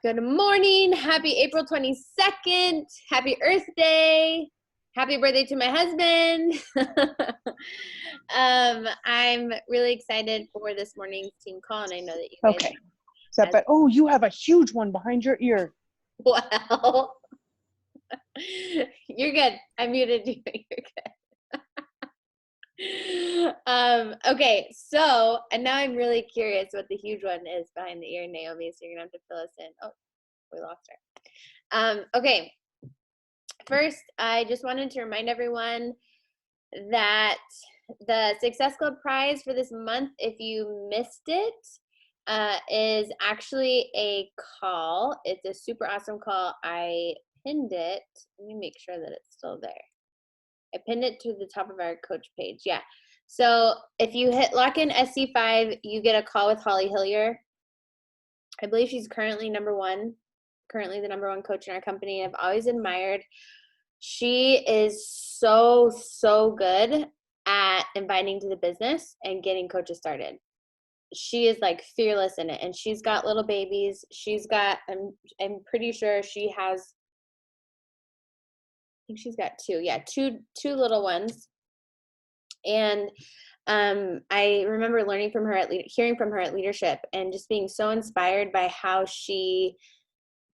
Good morning. Happy April 22nd. Happy Earth Day. Happy birthday to my husband. I'm really excited for this morning's team call, and I know that you guys. Okay. But oh, you have a huge one behind your ear. Well, you're good. I muted you. You're good. Okay, so, and now I'm really curious what the huge one is behind the ear, Naomi, so you're gonna have to fill us in. Oh, we lost her. Okay, first, I just wanted to remind everyone that the Success Club prize for this month, if you missed it, is actually a call. It's a super awesome call. I pinned it. Let me make sure that it's still there. I pinned it to the top of our coach page. Yeah. So if you hit lock in SC5, you get a call with Holly Hillier. I believe she's currently the number one coach in our company. I've always admired. She is so good at inviting to the business and getting coaches started. She is like fearless in it, and she's got little babies. She's got, I'm pretty sure she has, I think she's got two little ones. And I remember hearing from her at leadership and just being so inspired by how she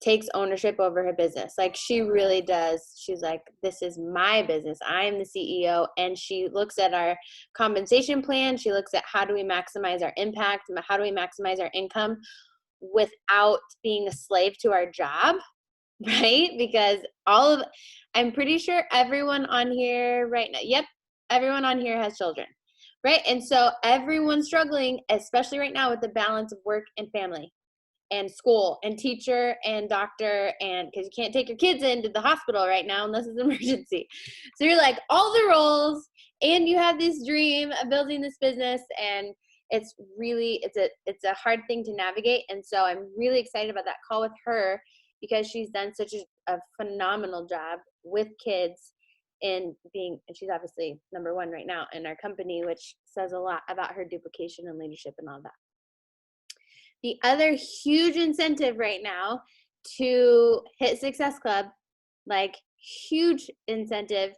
takes ownership over her business. Like she really does. She's like, this is my business. I'm the CEO. And she looks at our compensation plan. She looks at how do we maximize our impact? How do we maximize our income without being a slave to our job? Right? Because I'm pretty sure everyone on here right now, everyone on here has children. Right? And so everyone's struggling, especially right now with the balance of work and family and school and teacher and doctor, and because you can't take your kids into the hospital right now unless it's an emergency. So you're like all the roles, and you have this dream of building this business, and it's a hard thing to navigate. And so I'm really excited about that call with her because she's done such a phenomenal job with kids and she's obviously number one right now in our company, which says a lot about her duplication and leadership and all that. The other huge incentive right now to hit Success Club, like huge incentive,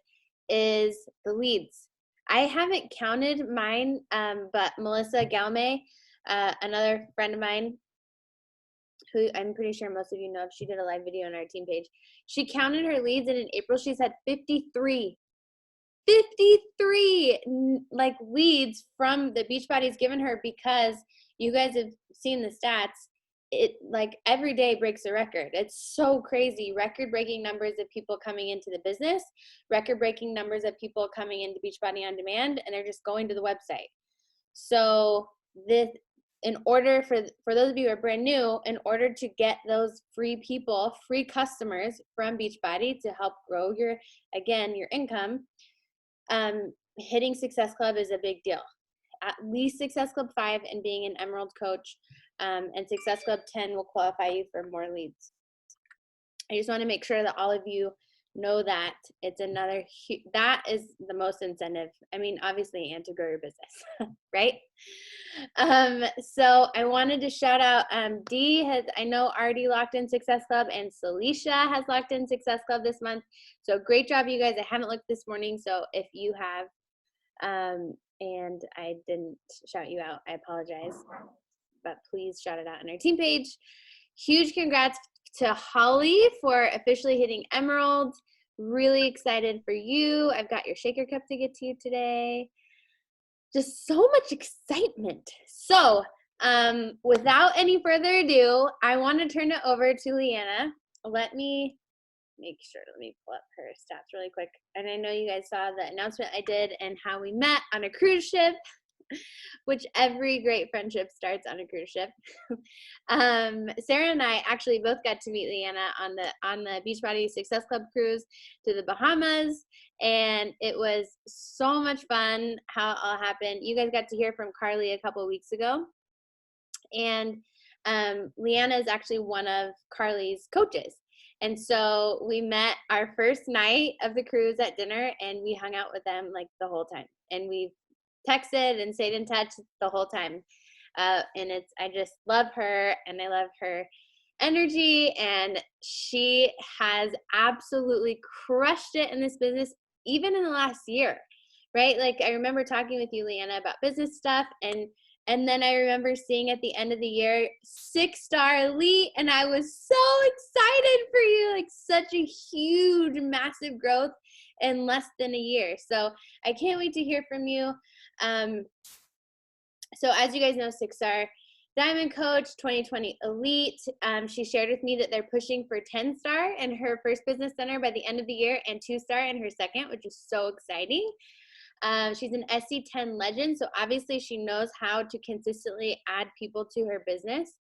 is the leads. I haven't counted mine, but Melissa Galme, another friend of mine, who I'm pretty sure most of you know, she did a live video on our team page. She counted her leads, and in April she's had 53 like leads from the Beachbody's given her, because you guys have seen the stats. It like every day breaks a record. It's so crazy. Record-breaking numbers of people coming into the business, record-breaking numbers of people coming into Beachbody On Demand, and they're just going to the website. So in order for those of you who are brand new, in order to get those free customers from Beachbody to help grow your income, hitting Success Club is a big deal. At least Success Club 5 and being an Emerald coach, and Success Club 10 will qualify you for more leads. I just want to make sure that all of you know that it's that is the most incentive. I mean, obviously, and to grow your business, right? So I wanted to shout out, Dee has, I know, already locked in Success Club, and Celicia has locked in Success Club this month. So great job, you guys. I haven't looked this morning, so if you have, and I didn't shout you out, I apologize, but please shout it out on our team page. Huge congrats to Holly for officially hitting Emerald. Really excited for you. I've got your shaker cup to get to you today. Just so much excitement. So without any further ado, I want to turn it over to Leanna. Let me pull up her stats really quick. And I know you guys saw the announcement I did and how we met on a cruise ship, which every great friendship starts on a cruise ship. Sarah and I actually both got to meet Leanna on the Beachbody Success Club cruise to the Bahamas, and it was so much fun how it all happened. You guys got to hear from Carly a couple weeks ago, and Leanna is actually one of Carly's coaches. And so we met our first night of the cruise at dinner, and we hung out with them like the whole time. And we've texted and stayed in touch the whole time. And I just love her, and I love her energy, and she has absolutely crushed it in this business, even in the last year, right? Like I remember talking with you, Leanna, about business stuff, and then I remember seeing at the end of the year 6-star elite, and I was so excited for you, like such a huge, massive growth in less than a year. So I can't wait to hear from you. So as you guys know, 6-star Diamond Coach, 2020 Elite. She shared with me that they're pushing for 10-star in her first business center by the end of the year, and 2-star in her second, which is so exciting. She's an SC10 legend, so obviously she knows how to consistently add people to her business.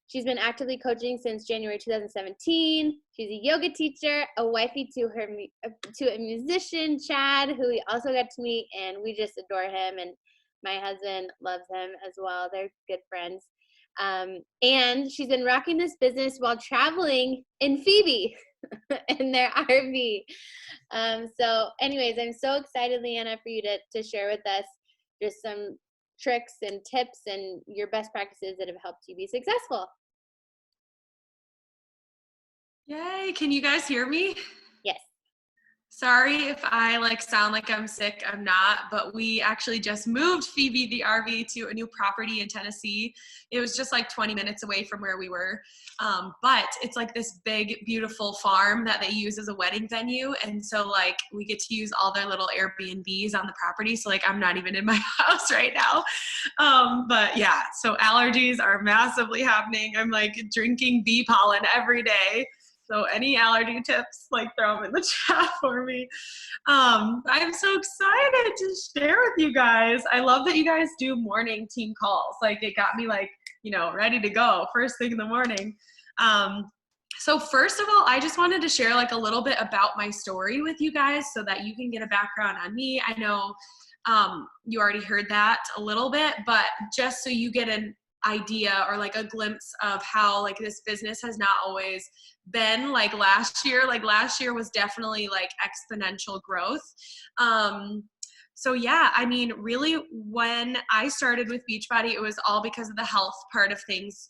She's been actively coaching since January 2017. She's a yoga teacher, a wifey to a musician, Chad, who we also got to meet, and we just adore him, and my husband loves him as well. They're good friends. And she's been rocking this business while traveling in Phoebe in their RV. So anyways, I'm so excited, Leanna, for you to share with us just some tricks and tips and your best practices that have helped you be successful. Yay, can you guys hear me? Yes. Sorry if I sound like I'm sick, I'm not, but we actually just moved Phoebe the RV to a new property in Tennessee. It was just 20 minutes away from where we were. But it's this big, beautiful farm that they use as a wedding venue. And so we get to use all their little Airbnbs on the property. So I'm not even in my house right now. But yeah, so allergies are massively happening. I'm drinking bee pollen every day. So any allergy tips, throw them in the chat for me. I'm so excited to share with you guys. I love that you guys do morning team calls. It got me ready to go first thing in the morning. So first of all, I just wanted to share a little bit about my story with you guys so that you can get a background on me. I know you already heard that a little bit, but just so you get an idea or a glimpse of how this business has not always been last year. Last year was definitely exponential growth. So yeah, I mean, really when I started with Beachbody, it was all because of the health part of things,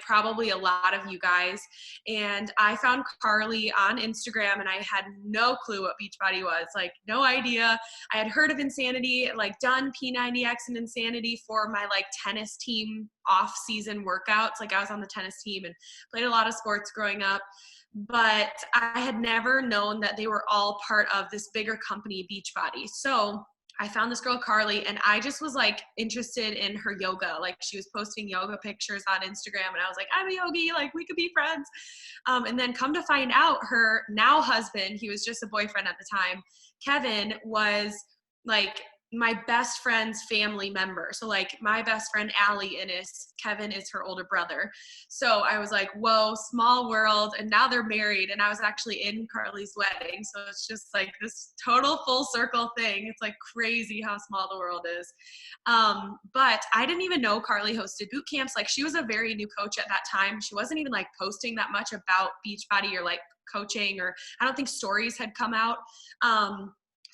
probably a lot of you guys. And I found Carly on Instagram and I had no clue what Beachbody was, no idea. I had heard of Insanity, done P90X and Insanity for my tennis team off-season workouts. I was on the tennis team and played a lot of sports growing up. But I had never known that they were all part of this bigger company, Beachbody. So I found this girl, Carly, and I just was interested in her yoga. She was posting yoga pictures on Instagram and I was I'm a yogi, we could be friends. And then come to find out her now husband, he was just a boyfriend at the time, Kevin, was my best friend's family member. So my best friend Allie Kevin is her older brother. So I was whoa, small world. And now they're married and I was actually in Carly's wedding. So it's just this total full circle thing. It's crazy how small the world is. But I didn't even know Carly hosted boot camps. She was a very new coach at that time. She wasn't even posting that much about Beachbody or coaching, or I don't think stories had come out.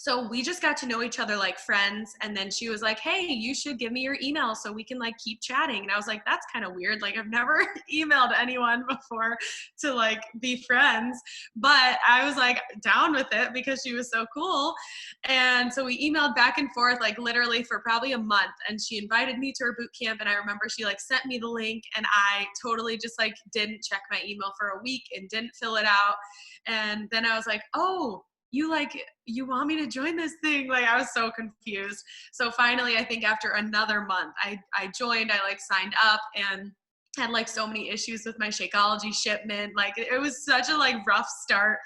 So we just got to know each other like friends. And then she was hey, you should give me your email so we can keep chatting. And I was that's kind of weird. I've never emailed anyone before to be friends, but I was down with it because she was so cool. And so we emailed back and forth, literally for probably a month. And she invited me to her boot camp. And I remember she sent me the link and I totally just didn't check my email for a week and didn't fill it out. And then I was oh, you want me to join this thing? I was so confused. So finally, I think after another month, I joined, I signed up and had so many issues with my Shakeology shipment. It was such a rough start.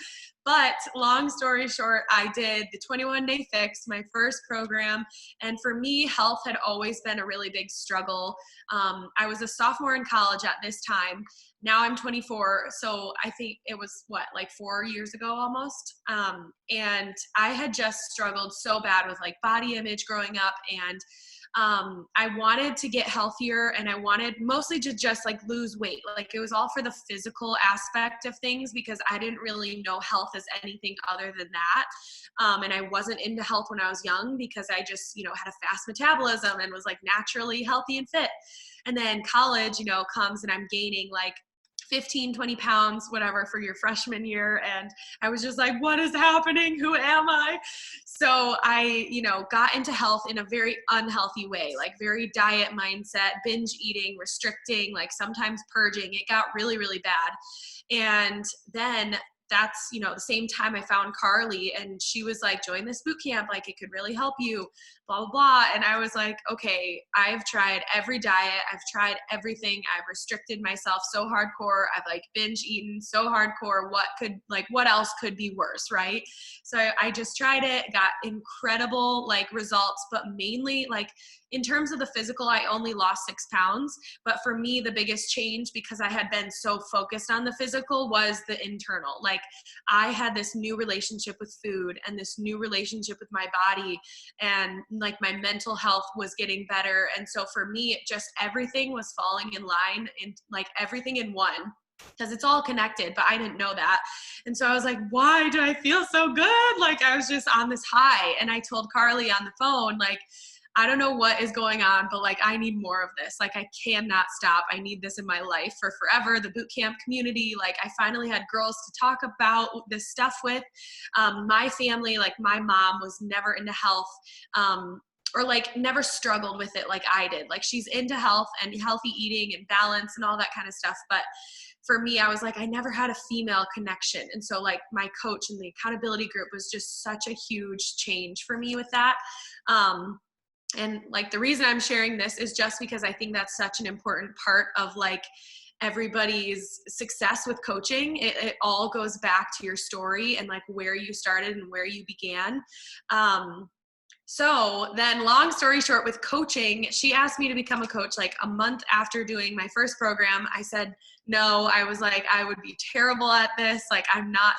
But long story short, I did the 21-day fix, my first program. And for me, health had always been a really big struggle. I was a sophomore in college at this time. Now I'm 24. So I think it was 4 years ago almost. And I had just struggled so bad with body image growing up. And I wanted to get healthier and I wanted mostly to just lose weight. It was all for the physical aspect of things because I didn't really know health as anything other than that. And I wasn't into health when I was young because I just, had a fast metabolism and was naturally healthy and fit. And then college, comes and I'm gaining 15, 20 pounds, whatever, for your freshman year. And I was just like, what is happening? Who am I? So I, got into health in a very unhealthy way, like very diet mindset, binge eating, restricting, like sometimes purging. It got really, really bad. And then that's, the same time I found Carly, and she was like, join this boot camp. Like, it could really help you, blah, blah, blah. And I was like, okay, I've tried every diet. I've tried everything. I've restricted myself so hardcore. I've like binge eaten so hardcore. What else could be worse? Right. So I just tried it, got incredible like results, but mainly like in terms of the physical, I only lost 6 pounds. But for me, the biggest change, because I had been so focused on the physical, was the internal. Like, I had this new relationship with food and this new relationship with my body, and like my mental health was getting better. And so for me, it just, everything was falling in line, and like everything in one, because it's all connected, but I didn't know that. And so I was like, why do I feel so good? Like, I was just on this high. And I told Carly on the phone, like, I don't know what is going on, but like, I need more of this. Like, I cannot stop. I need this in my life for forever. The boot camp community, like, I finally had girls to talk about this stuff with. My family, like my mom was never into health, or like never struggled with it like I did. Like, she's into health and healthy eating and balance and all that kind of stuff. But for me, I was like, I never had a female connection. And so like my coach and the accountability group was just such a huge change for me with that. And like, the reason I'm sharing this is just because I think that's such an important part of like everybody's success with coaching. It all goes back to your story and like where you started and where you began. So then, long story short, with coaching, she asked me to become a coach like a month after doing my first program. I said no. I was like, I would be terrible at this. Like, I'm not,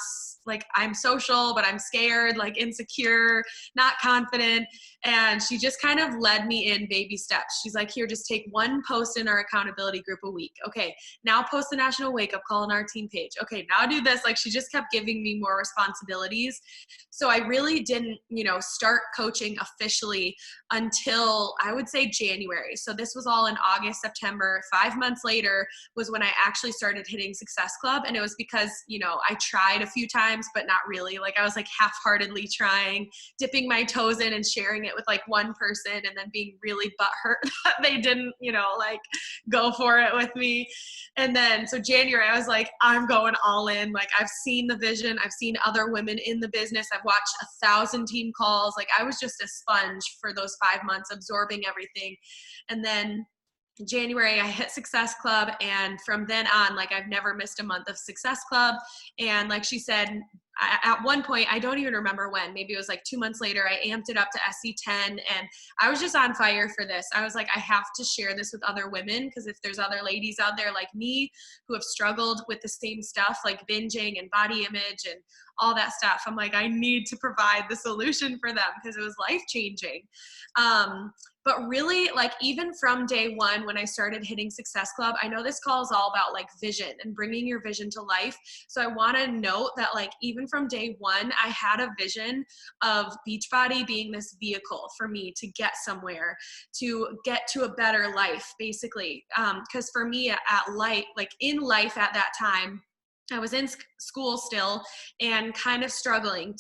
like, I'm social, but I'm scared, like insecure, not confident. And she just kind of led me in baby steps. She's like, here, just take one post in our accountability group a week. Okay, now post the national wake up call on our team page. Okay, now do this. Like, she just kept giving me more responsibilities. So I really didn't, start coaching officially until I would say January. So this was all in August, September. 5 months later was when I actually started hitting Success Club. And it was because, I tried a few times, but not really. Like, I was like half-heartedly trying, dipping my toes in and sharing it with like one person, and then being really butthurt that they didn't, like go for it with me. And then, so January, I was like, I'm going all in. Like, I've seen the vision. I've seen other women in the business. I've watched 1,000 team calls. Like, I was just a sponge for those 5 months, absorbing everything. And then January, I hit Success Club. And from then on, like, I've never missed a month of Success Club. And like she said, at one point, I don't even remember when, maybe it was like 2 months later, I amped it up to SC10, and I was just on fire for this. I was like, I have to share this with other women, because if there's other ladies out there like me who have struggled with the same stuff, like binging and body image and all that stuff, I'm like, I need to provide the solution for them, because it was life-changing. But really, like, even from day one, when I started hitting Success Club, I know this call is all about like vision and bringing your vision to life. So I want to note that, like, even from day one, I had a vision of Beachbody being this vehicle for me to get somewhere, to get to a better life, basically. Because for me at life, like in life at that time, I was in school still and kind of struggling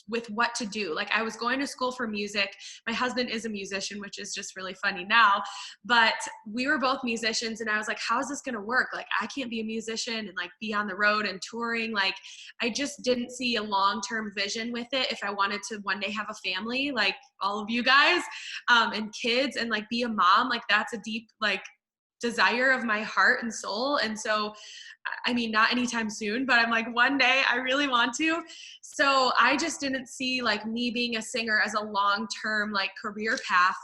with what to do. Like, I was going to school for music. My husband is a musician, which is just really funny now, but we were both musicians, and I was like, how is this going to work? Like, I can't be a musician and like be on the road and touring. Like, I just didn't see a long-term vision with it. If I wanted to one day have a family, like all of you guys, and kids, and like be a mom, like that's a deep, like, desire of my heart and soul. And so, I mean, not anytime soon, but I'm like, one day I really want to. So I just didn't see like me being a singer as a long-term like career path.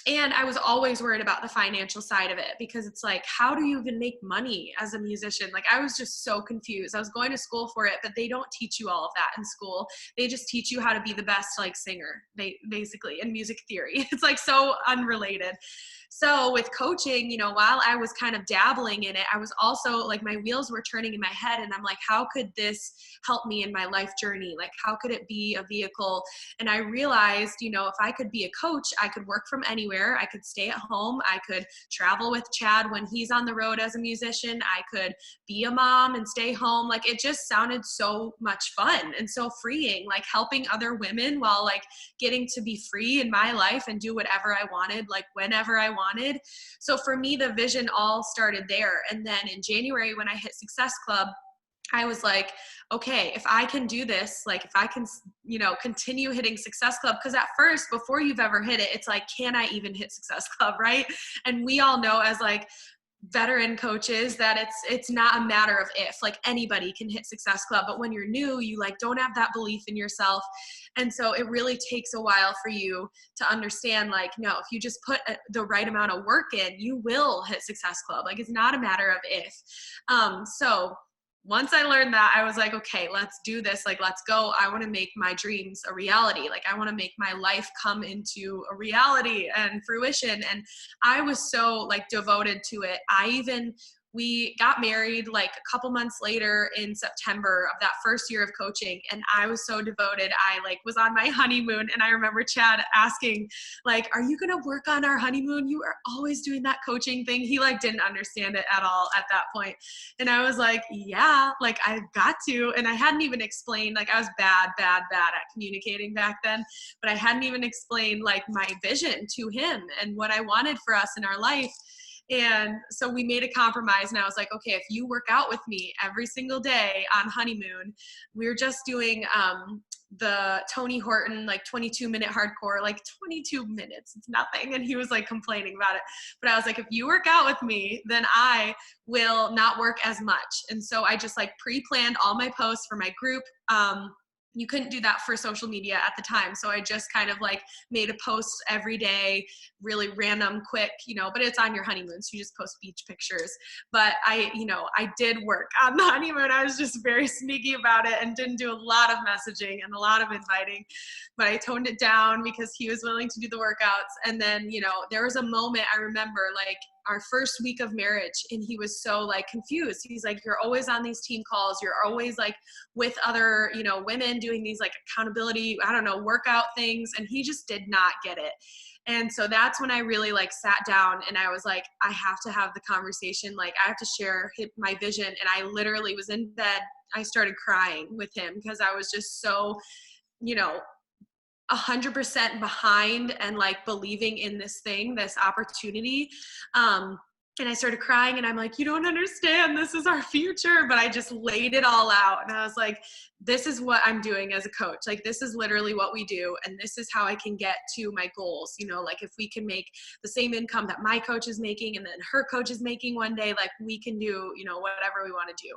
And I was always worried about the financial side of it, because it's like, how do you even make money as a musician? Like, I was just so confused. I was going to school for it, but they don't teach you all of that in school. They just teach you how to be the best like singer, basically, in music theory. It's like so unrelated. So with coaching, while I was kind of dabbling in it, I was also like, my wheels were turning in my head, and I'm like, how could this help me in my life journey? Like, how could it be a vehicle? And I realized, if I could be a coach, I could work from anywhere. I could stay at home. I could travel with Chad when he's on the road as a musician. I could be a mom and stay home. Like, it just sounded so much fun and so freeing, like helping other women while like getting to be free in my life and do whatever I wanted, like whenever I wanted. So for me, the vision all started there. And then in January, when I hit Success Club, I was like, okay, if I can do this, like if I can, continue hitting Success Club, because at first, before you've ever hit it, it's like, can I even hit Success Club, right? And we all know as like veteran coaches that it's not a matter of if, like anybody can hit Success Club, but when you're new, you like don't have that belief in yourself. And so it really takes a while for you to understand, like, no, if you just put the right amount of work in, you will hit Success Club. Like, it's not a matter of if. So once I learned that, I was like, okay, let's do this. Like, let's go. I want to make my dreams a reality. Like, I want to make my life come into a reality and fruition. And I was so like devoted to it. We got married like a couple months later in September of that first year of coaching. And I was so devoted. I like was on my honeymoon, and I remember Chad asking, like, are you going to work on our honeymoon? You are always doing that coaching thing. He like didn't understand it at all at that point. And I was like, yeah, like I've got to. And I hadn't even explained, like I was bad at communicating back then, but I hadn't even explained like my vision to him and what I wanted for us in our life. And so we made a compromise, and I was like, okay, if you work out with me every single day on honeymoon, we were just doing the Tony Horton, like 22-minute hardcore, like 22 minutes, it's nothing. And he was like complaining about it. But I was like, if you work out with me, then I will not work as much. And so I just like pre-planned all my posts for my group. You couldn't do that for social media at the time. So I just kind of like made a post every day, really random, quick, but it's on your honeymoon. So you just post beach pictures. But I did work on the honeymoon. I was just very sneaky about it and didn't do a lot of messaging and a lot of inviting, but I toned it down because he was willing to do the workouts. And then, there was a moment I remember, like, our first week of marriage, and he was so like confused. He's like, you're always on these team calls. You're always like with other, women doing these like accountability, workout things. And he just did not get it. And so that's when I really like sat down and I was like, I have to have the conversation. Like, I have to share my vision. And I literally was in bed. I started crying with him because I was just so, 100% behind and like believing in this thing, this opportunity. And I started crying, and I'm like, you don't understand. This is our future. But I just laid it all out. And I was like, this is what I'm doing as a coach. Like, this is literally what we do. And this is how I can get to my goals. Like if we can make the same income that my coach is making and then her coach is making one day, like we can do, whatever we want to do.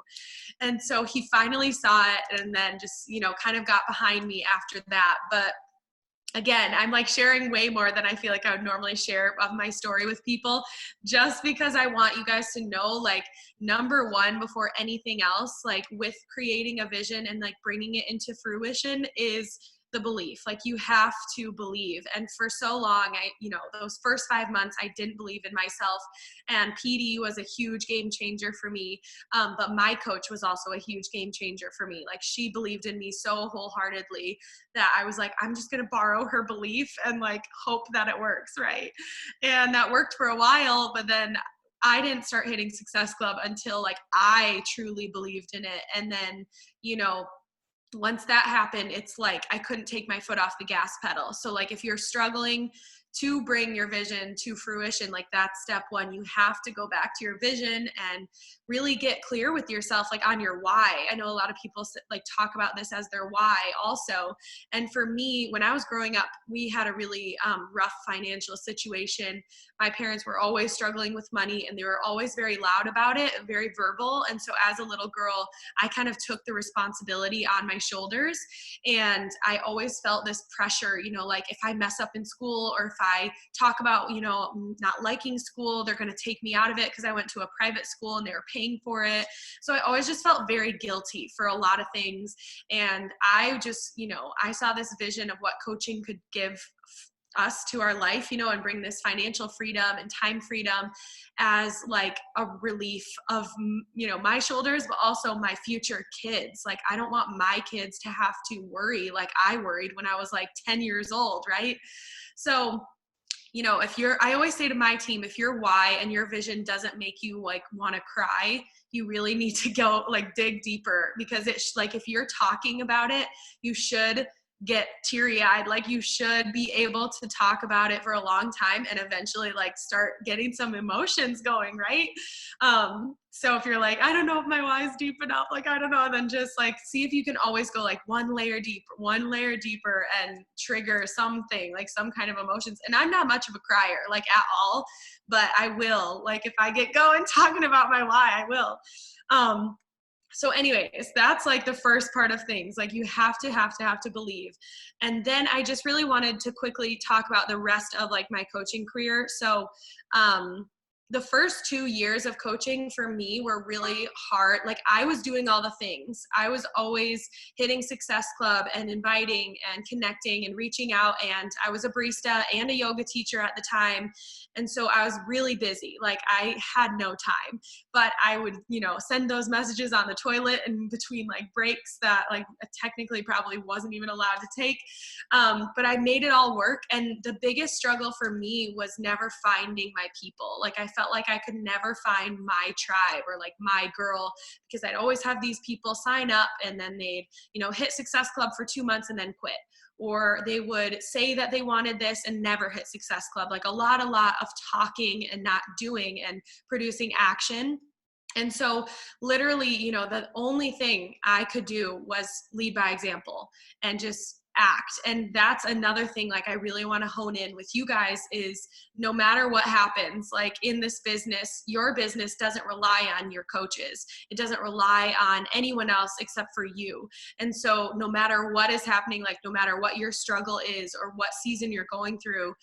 And so he finally saw it, and then just, kind of got behind me after that. But again, I'm like sharing way more than I feel like I would normally share of my story with people, just because I want you guys to know, like, number one, before anything else, like with creating a vision and like bringing it into fruition is the belief. Like, you have to believe. And for so long, those first 5 months, I didn't believe in myself. And PD was a huge game changer for me. But my coach was also a huge game changer for me. Like, she believed in me so wholeheartedly that I was like, I'm just going to borrow her belief and like hope that it works. Right. And that worked for a while, but then I didn't start hitting Success Club until like I truly believed in it. And then, once that happened, it's like I couldn't take my foot off the gas pedal. So like if you're struggling to bring your vision to fruition, like that's step one. You have to go back to your vision and really get clear with yourself, like on your why. I know a lot of people like talk about this as their why also. And for me, when I was growing up, we had a really rough financial situation. My parents were always struggling with money, and they were always very loud about it, very verbal. And so as a little girl, I kind of took the responsibility on my shoulders. And I always felt this pressure, like if I mess up in school, or if I talk about, not liking school, they're going to take me out of it, because I went to a private school and they were paying for it. So I always just felt very guilty for a lot of things. And I just, I saw this vision of what coaching could give us to our life, you know, and bring this financial freedom and time freedom as like a relief of, you know, my shoulders, but also my future kids. Like, I don't want my kids to have to worry like I worried when I was like 10 years old, right? So, you know, I always say to my team, if your why and your vision doesn't make you like want to cry, you really need to go like dig deeper, because it's like, if you're talking about it, you should get teary-eyed. Like, you should be able to talk about it for a long time and eventually like start getting some emotions going, right? So if you're like, I don't know if my why is deep enough, like, I don't know, then just like see if you can always go like one layer deeper and trigger something, like some kind of emotions. And I'm not much of a crier, like at all, but I will, like, if I get going talking about my why, I will. So anyways, that's like the first part of things. Like, you have to believe. And then I just really wanted to quickly talk about the rest of like my coaching career. So, the first 2 years of coaching for me were really hard. Like, I was doing all the things. I was always hitting Success Club and inviting and connecting and reaching out. And I was a barista and a yoga teacher at the time. And so I was really busy. Like, I had no time, but I would, you know, send those messages on the toilet and between like breaks that like technically probably wasn't even allowed to take. But I made it all work. And the biggest struggle for me was never finding my people. Like, I felt like I could never find my tribe or like my girl, because I'd always have these people sign up and then they'd, you know, hit Success Club for 2 months and then quit. Or they would say that they wanted this and never hit Success Club. Like, a lot of talking and not doing and producing action. And so literally, you know, the only thing I could do was lead by example and just act. And that's another thing, like, I really want to hone in with you guys is, no matter what happens, like in this business, your business doesn't rely on your coaches. It doesn't rely on anyone else except for you. And so no matter what is happening, like no matter what your struggle is or what season you're going through,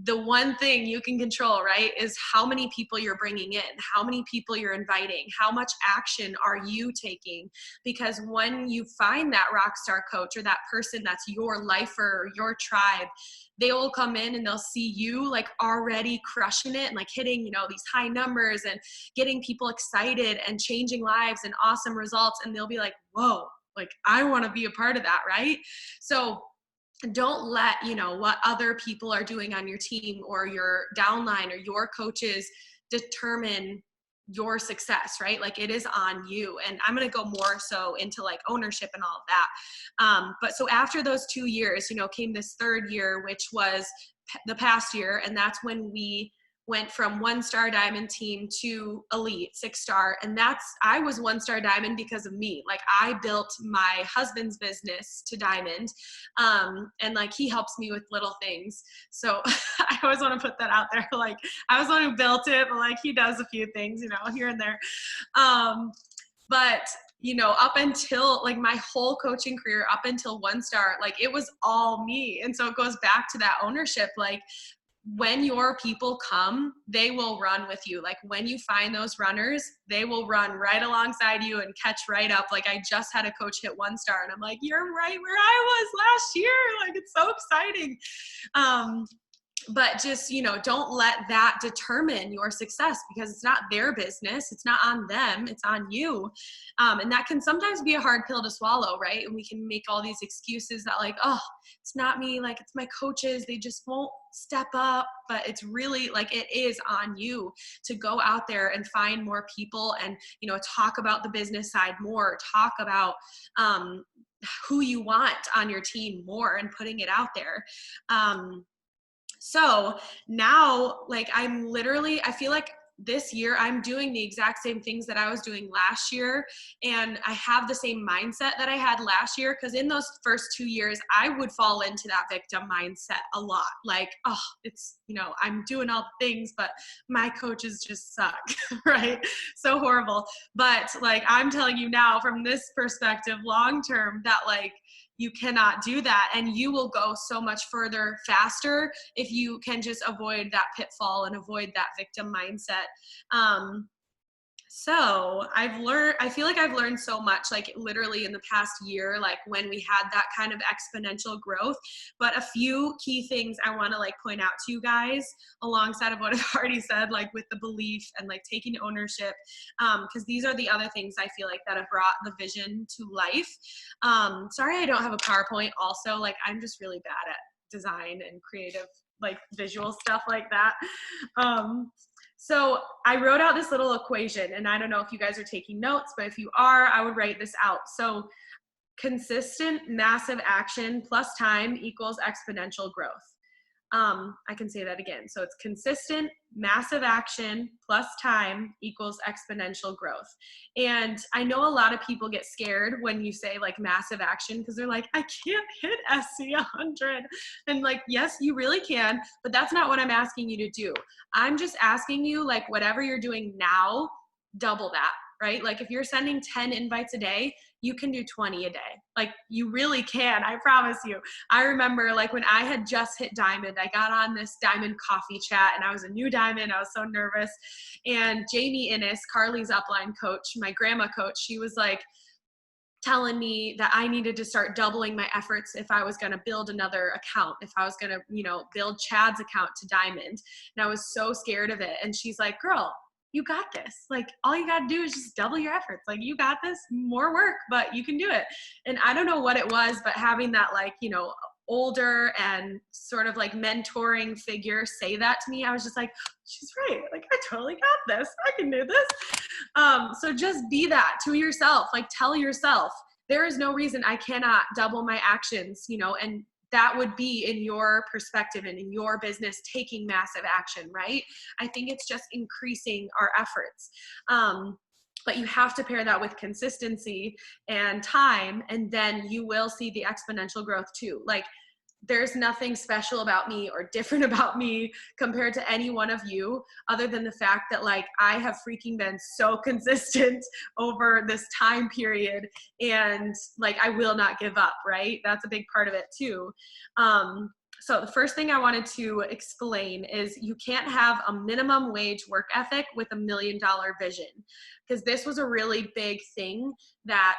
the one thing you can control, right, is how many people you're bringing in, how many people you're inviting, how much action are you taking? Because when you find that rock star coach or that person that's your lifer or your tribe, they will come in and they'll see you like already crushing it and like hitting, you know, these high numbers and getting people excited and changing lives and awesome results. And they'll be like, whoa, like, I want to be a part of that, right? So don't let, you know, what other people are doing on your team or your downline or your coaches determine your success, right? Like, it is on you. And I'm going to go more so into like ownership and all of that. But so after those 2 years, you know, came this third year, which was the past year. And that's when we went from 1-star diamond team to elite 6-star. And I was 1-star diamond because of me. Like, I built my husband's business to diamond. And like, he helps me with little things. So I always want to put that out there. Like, I was the one who built it, but like, he does a few things, you know, here and there. But you know, up until like my whole coaching career, up until 1-star, like, it was all me. And so it goes back to that ownership. Like, when your people come, they will run with you. Like, when you find those runners, they will run right alongside you and catch right up. Like, I just had a coach hit 1-star and I'm like, you're right where I was last year. Like, it's so exciting. But just, you know, don't let that determine your success, because it's not their business. It's not on them. It's on you. And that can sometimes be a hard pill to swallow, right? And we can make all these excuses that like, oh, it's not me. Like, it's my coaches. They just won't step up. But it's really like, it is on you to go out there and find more people and, you know, talk about the business side more, talk about, who you want on your team more and putting it out there. So now, like, I feel like this year I'm doing the exact same things that I was doing last year. And I have the same mindset that I had last year. Cause in those first 2 years, I would fall into that victim mindset a lot. Like, oh, it's, you know, I'm doing all the things, but my coaches just suck, right? So horrible. But like, I'm telling you now from this perspective, long-term, that like, you cannot do that. And you will go so much further faster if you can just avoid that pitfall and avoid that victim mindset. So I feel like I've learned so much, like literally in the past year, like when we had that kind of exponential growth. But a few key things I want to like point out to you guys alongside of what I've already said, like with the belief and like taking ownership, because these are the other things I feel like that have brought the vision to life. Sorry, I don't have a PowerPoint also, like I'm just really bad at design and creative, like visual stuff like that. So I wrote out this little equation, and I don't know if you guys are taking notes, but if you are, I would write this out. So consistent massive action plus time equals exponential growth. I can say that again. So it's consistent massive action plus time equals exponential growth. And I know a lot of people get scared when you say like massive action, because they're like, I can't hit SC 100. And like, yes, you really can, but that's not what I'm asking you to do. I'm just asking you, like, whatever you're doing now, double that, right? Like if you're sending 10 invites a day, you can do 20 a day. Like you really can, I promise you. I remember like when I had just hit diamond, I got on this diamond coffee chat and I was a new diamond. I was so nervous. And Jamie Innes, Carly's upline coach, my grandma coach, she was like telling me that I needed to start doubling my efforts if I was going to build another account, if I was going to, you know, build Chad's account to diamond. And I was so scared of it. And she's like, girl, you got this. Like all you got to do is just double your efforts. Like you got this, more work, but you can do it. And I don't know what it was, but having that like, you know, older and sort of like mentoring figure say that to me, I was just like, she's right. Like I totally got this. I can do this. So just be that to yourself. Like tell yourself, there is no reason I cannot double my actions, you know, and that would be in your perspective and in your business taking massive action, right? I think it's just increasing our efforts. But you have to pair that with consistency and time, and then you will see the exponential growth too. Like there's nothing special about me or different about me compared to any one of you, other than the fact that like I have freaking been so consistent over this time period, and like I will not give up, right? That's a big part of it too. So the first thing I wanted to explain is you can't have a minimum wage work ethic with $1 million vision, because this was a really big thing that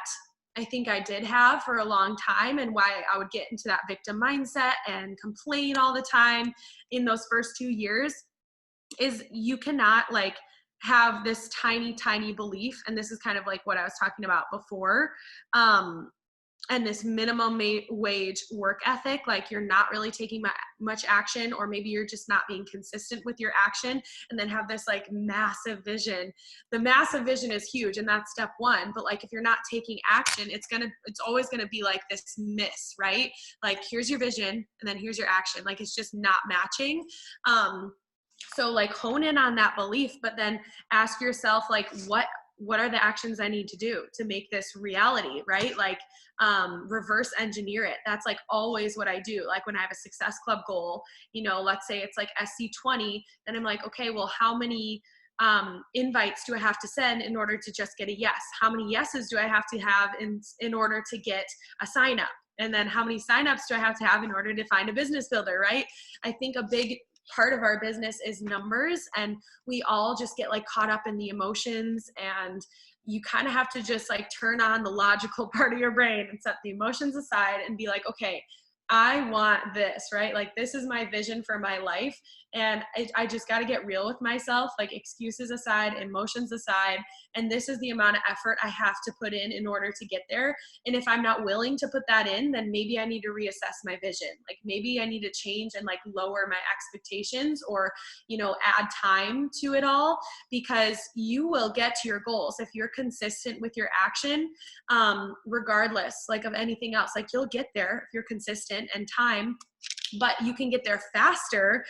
I think I did have for a long time, and why I would get into that victim mindset and complain all the time in those first 2 years is you cannot like have this tiny belief. And this is kind of like what I was talking about before. And this minimum wage work ethic, like you're not really taking much action, or maybe you're just not being consistent with your action, and then have this like massive vision. The massive vision is huge, and that's step one. But like if you're not taking action, it's always gonna be like this miss, right? Like here's your vision, and then here's your action. Like it's just not matching. So like hone in on that belief, but then ask yourself like, what are the actions I need to do to make this reality, right? Like reverse engineer it. That's like always what I do. Like when I have a Success Club goal, you know, let's say it's like SC20, then I'm like, okay, well, how many invites do I have to send in order to just get a yes? How many yeses do I have to have in order to get a sign up? And then how many signups do I have to have in order to find a business builder, right? I think a big part of our business is numbers, and we all just get like caught up in the emotions, and you kind of have to just like turn on the logical part of your brain and set the emotions aside and be like, okay, I want this, right? Like this is my vision for my life. And I just got to get real with myself, like excuses aside, emotions aside. And this is the amount of effort I have to put in order to get there. And if I'm not willing to put that in, then maybe I need to reassess my vision. Like maybe I need to change and like lower my expectations, or, you know, add time to it all, because you will get to your goals if you're consistent with your action, regardless like of anything else. Like you'll get there if you're consistent and time, but you can get there faster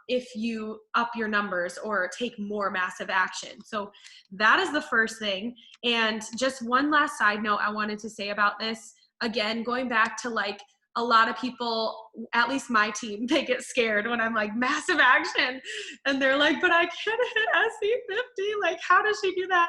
if you up your numbers or take more massive action. So that is the first thing. And just one last side note I wanted to say about this, again, going back to like a lot of people, at least my team, they get scared when I'm like massive action, and they're like, but I can't hit SC50. Like, how does she do that?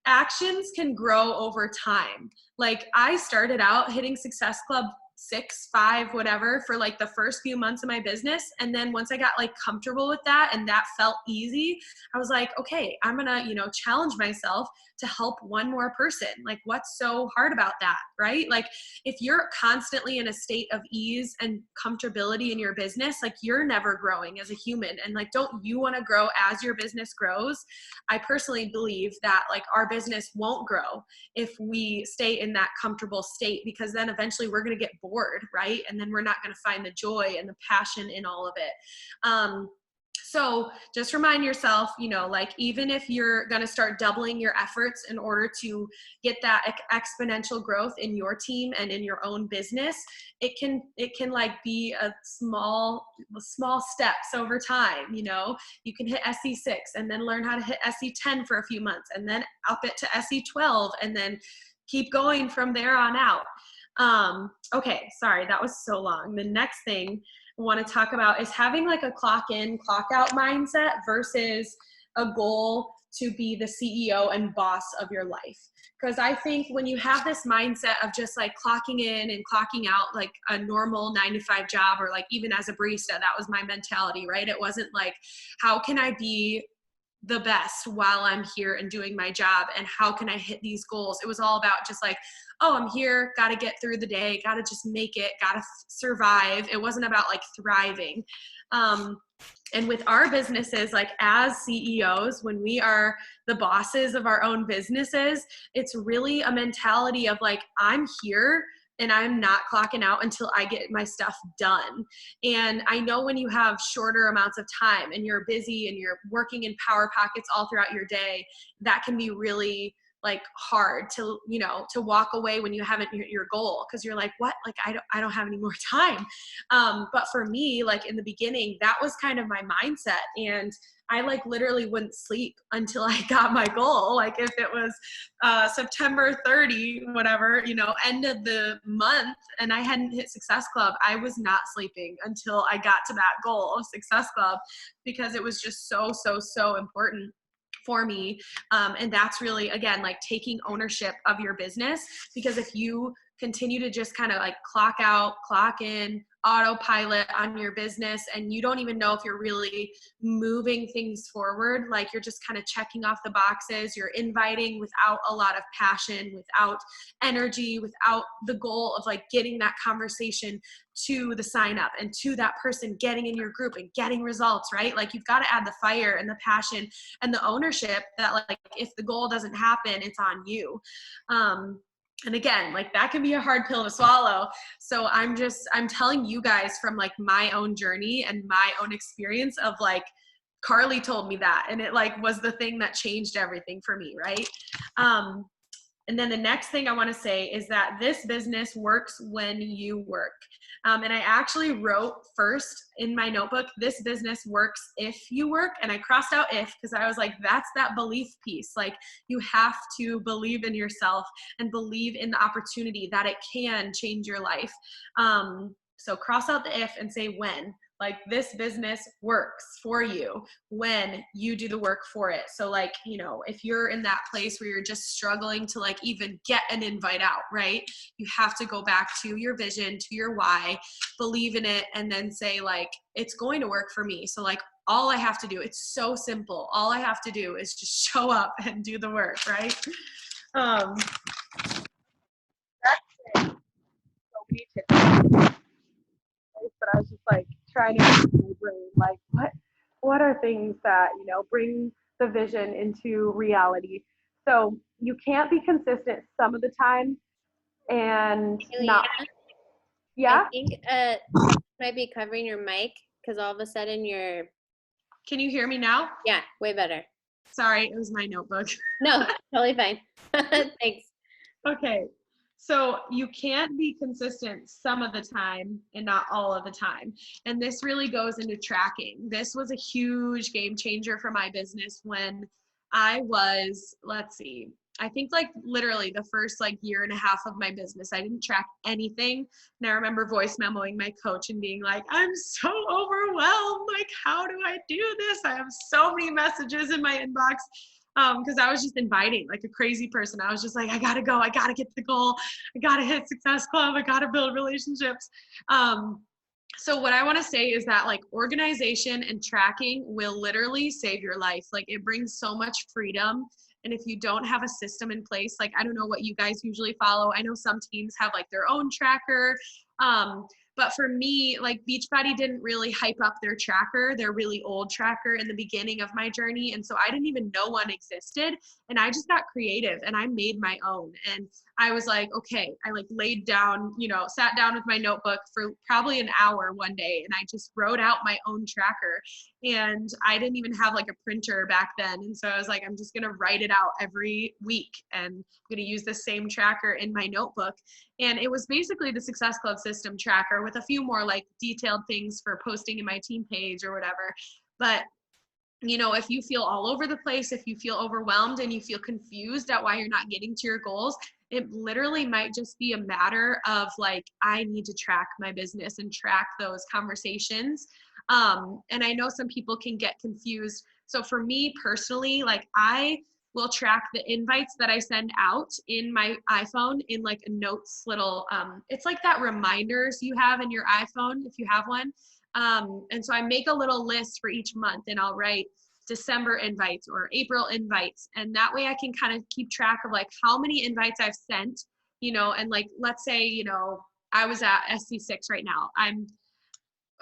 Actions can grow over time. Like I started out hitting Success Club 6, 5, whatever for like the first few months of my business. And then once I got like comfortable with that and that felt easy, I was like, okay, I'm gonna, challenge myself to help one more person. Like, what's so hard about that, right? Like, if you're constantly in a state of ease and comfortability in your business, like, you're never growing as a human. And like, don't you want to grow as your business grows? I personally believe that like our business won't grow if we stay in that comfortable state, because then eventually we're going to get bored, right? And then we're not going to find the joy and the passion in all of it. So just remind yourself, like, even if you're going to start doubling your efforts in order to get that exponential growth in your team and in your own business, it can like be a small steps over time. You can hit SE6 and then learn how to hit SE10 for a few months and then up it to SE12 and then keep going from there on out. Okay, sorry, that was so long. The next thing I want to talk about is having like a clock in, clock out mindset versus a goal to be the CEO and boss of your life. Because I think when you have this mindset of just like clocking in and clocking out like a normal 9-to-5 job, or like even as a barista, that was my mentality, right? It wasn't like, how can I be the best while I'm here and doing my job, and how can I hit these goals? It was all about just like, oh, I'm here, got to get through the day, got to just make it, got to survive. It wasn't about like thriving. And with our businesses, like as CEOs, when we are the bosses of our own businesses, it's really a mentality of like, I'm here and I'm not clocking out until I get my stuff done. And I know when you have shorter amounts of time and you're busy and you're working in power pockets all throughout your day, that can be really like hard to, to walk away when you haven't hit your goal. Cause you're like, what? Like, I don't have any more time. But for me, like in the beginning, that was kind of my mindset. And I like literally wouldn't sleep until I got my goal. Like if it was September 30, whatever, end of the month, and I hadn't hit Success Club, I was not sleeping until I got to that goal of Success Club, because it was just so, so, so important for me. And that's really, again, like taking ownership of your business, because if you continue to just kind of like clock out, clock in, autopilot on your business, and you don't even know if you're really moving things forward, like you're just kind of checking off the boxes, you're inviting without a lot of passion, without energy, without the goal of like getting that conversation to the sign up and to that person getting in your group and getting results, right? Like you've got to add the fire and the passion and the ownership that like, if the goal doesn't happen, it's on you. And again, like that can be a hard pill to swallow. So I'm telling you guys from like my own journey and my own experience of like, Carly told me that, and it like was the thing that changed everything for me. Right. And then the next thing I want to say is that this business works when you work. And I actually wrote first in my notebook, this business works if you work. And I crossed out if, because I was like, that's that belief piece. Like you have to believe in yourself and believe in the opportunity that it can change your life. So cross out the if and say when. Like this business works for you when you do the work for it. So like, if you're in that place where you're just struggling to like even get an invite out, right? You have to go back to your vision, to your why, believe in it, and then say like, it's going to work for me. So like all I have to do, it's so simple. All I have to do is just show up and do the work, right? That's it. So many tips. But I was just like trying to think in my brain, like what are things that bring the vision into reality. So you can't be consistent some of the time and not. Yeah. I think might be covering your mic, because all of a sudden you're. Can you hear me now? Yeah, way better. Sorry, it was my notebook. No, totally fine. Thanks. Okay. So you can't be consistent some of the time and not all of the time. And this really goes into tracking. This was a huge game changer for my business when I was, I think like literally the first like year and a half of my business, I didn't track anything. And I remember voice memoing my coach and being like, I'm so overwhelmed. Like, how do I do this? I have so many messages in my inbox. because I was just inviting like a crazy person. I was just like, I gotta go, I gotta get the goal, I gotta hit Success Club, I gotta build relationships. So what I want to say is that like organization and tracking will literally save your life. Like it brings so much freedom. And if you don't have a system in place, like I don't know what you guys usually follow. I know some teams have like their own tracker. But for me, like Beachbody didn't really hype up their tracker, their really old tracker in the beginning of my journey. And so I didn't even know one existed. And I just got creative and I made my own. And I was like, okay, I like laid down, sat down with my notebook for probably an hour one day and I just wrote out my own tracker. And I didn't even have like a printer back then. And so I was like, I'm just going to write it out every week and I'm going to use the same tracker in my notebook. And it was basically the Success Club system tracker with a few more like detailed things for posting in my team page or whatever. But if you feel all over the place, if you feel overwhelmed and you feel confused at why you're not getting to your goals, it literally might just be a matter of like, I need to track my business and track those conversations. And I know some people can get confused. So for me personally, like I will track the invites that I send out in my iPhone in like a notes little, it's like that reminders you have in your iPhone if you have one. And so I make a little list for each month and I'll write December invites or April invites. And that way I can kind of keep track of like how many invites I've sent, and like, let's say, I was at SC6 right now. I'm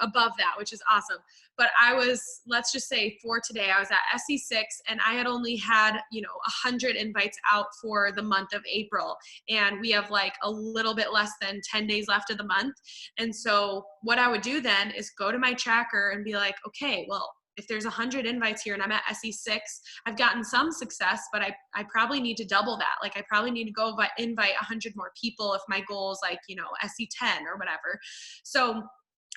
above that, which is awesome. But let's just say for today, I was at SC6 and I had only had, 100 invites out for the month of April. And we have like a little bit less than 10 days left of the month. And so what I would do then is go to my tracker and be like, okay, well, if there's 100 invites here and I'm at SE6, I've gotten some success, but I probably need to double that. Like I probably need to go invite 100 more people if my goal is like, SE10 or whatever. So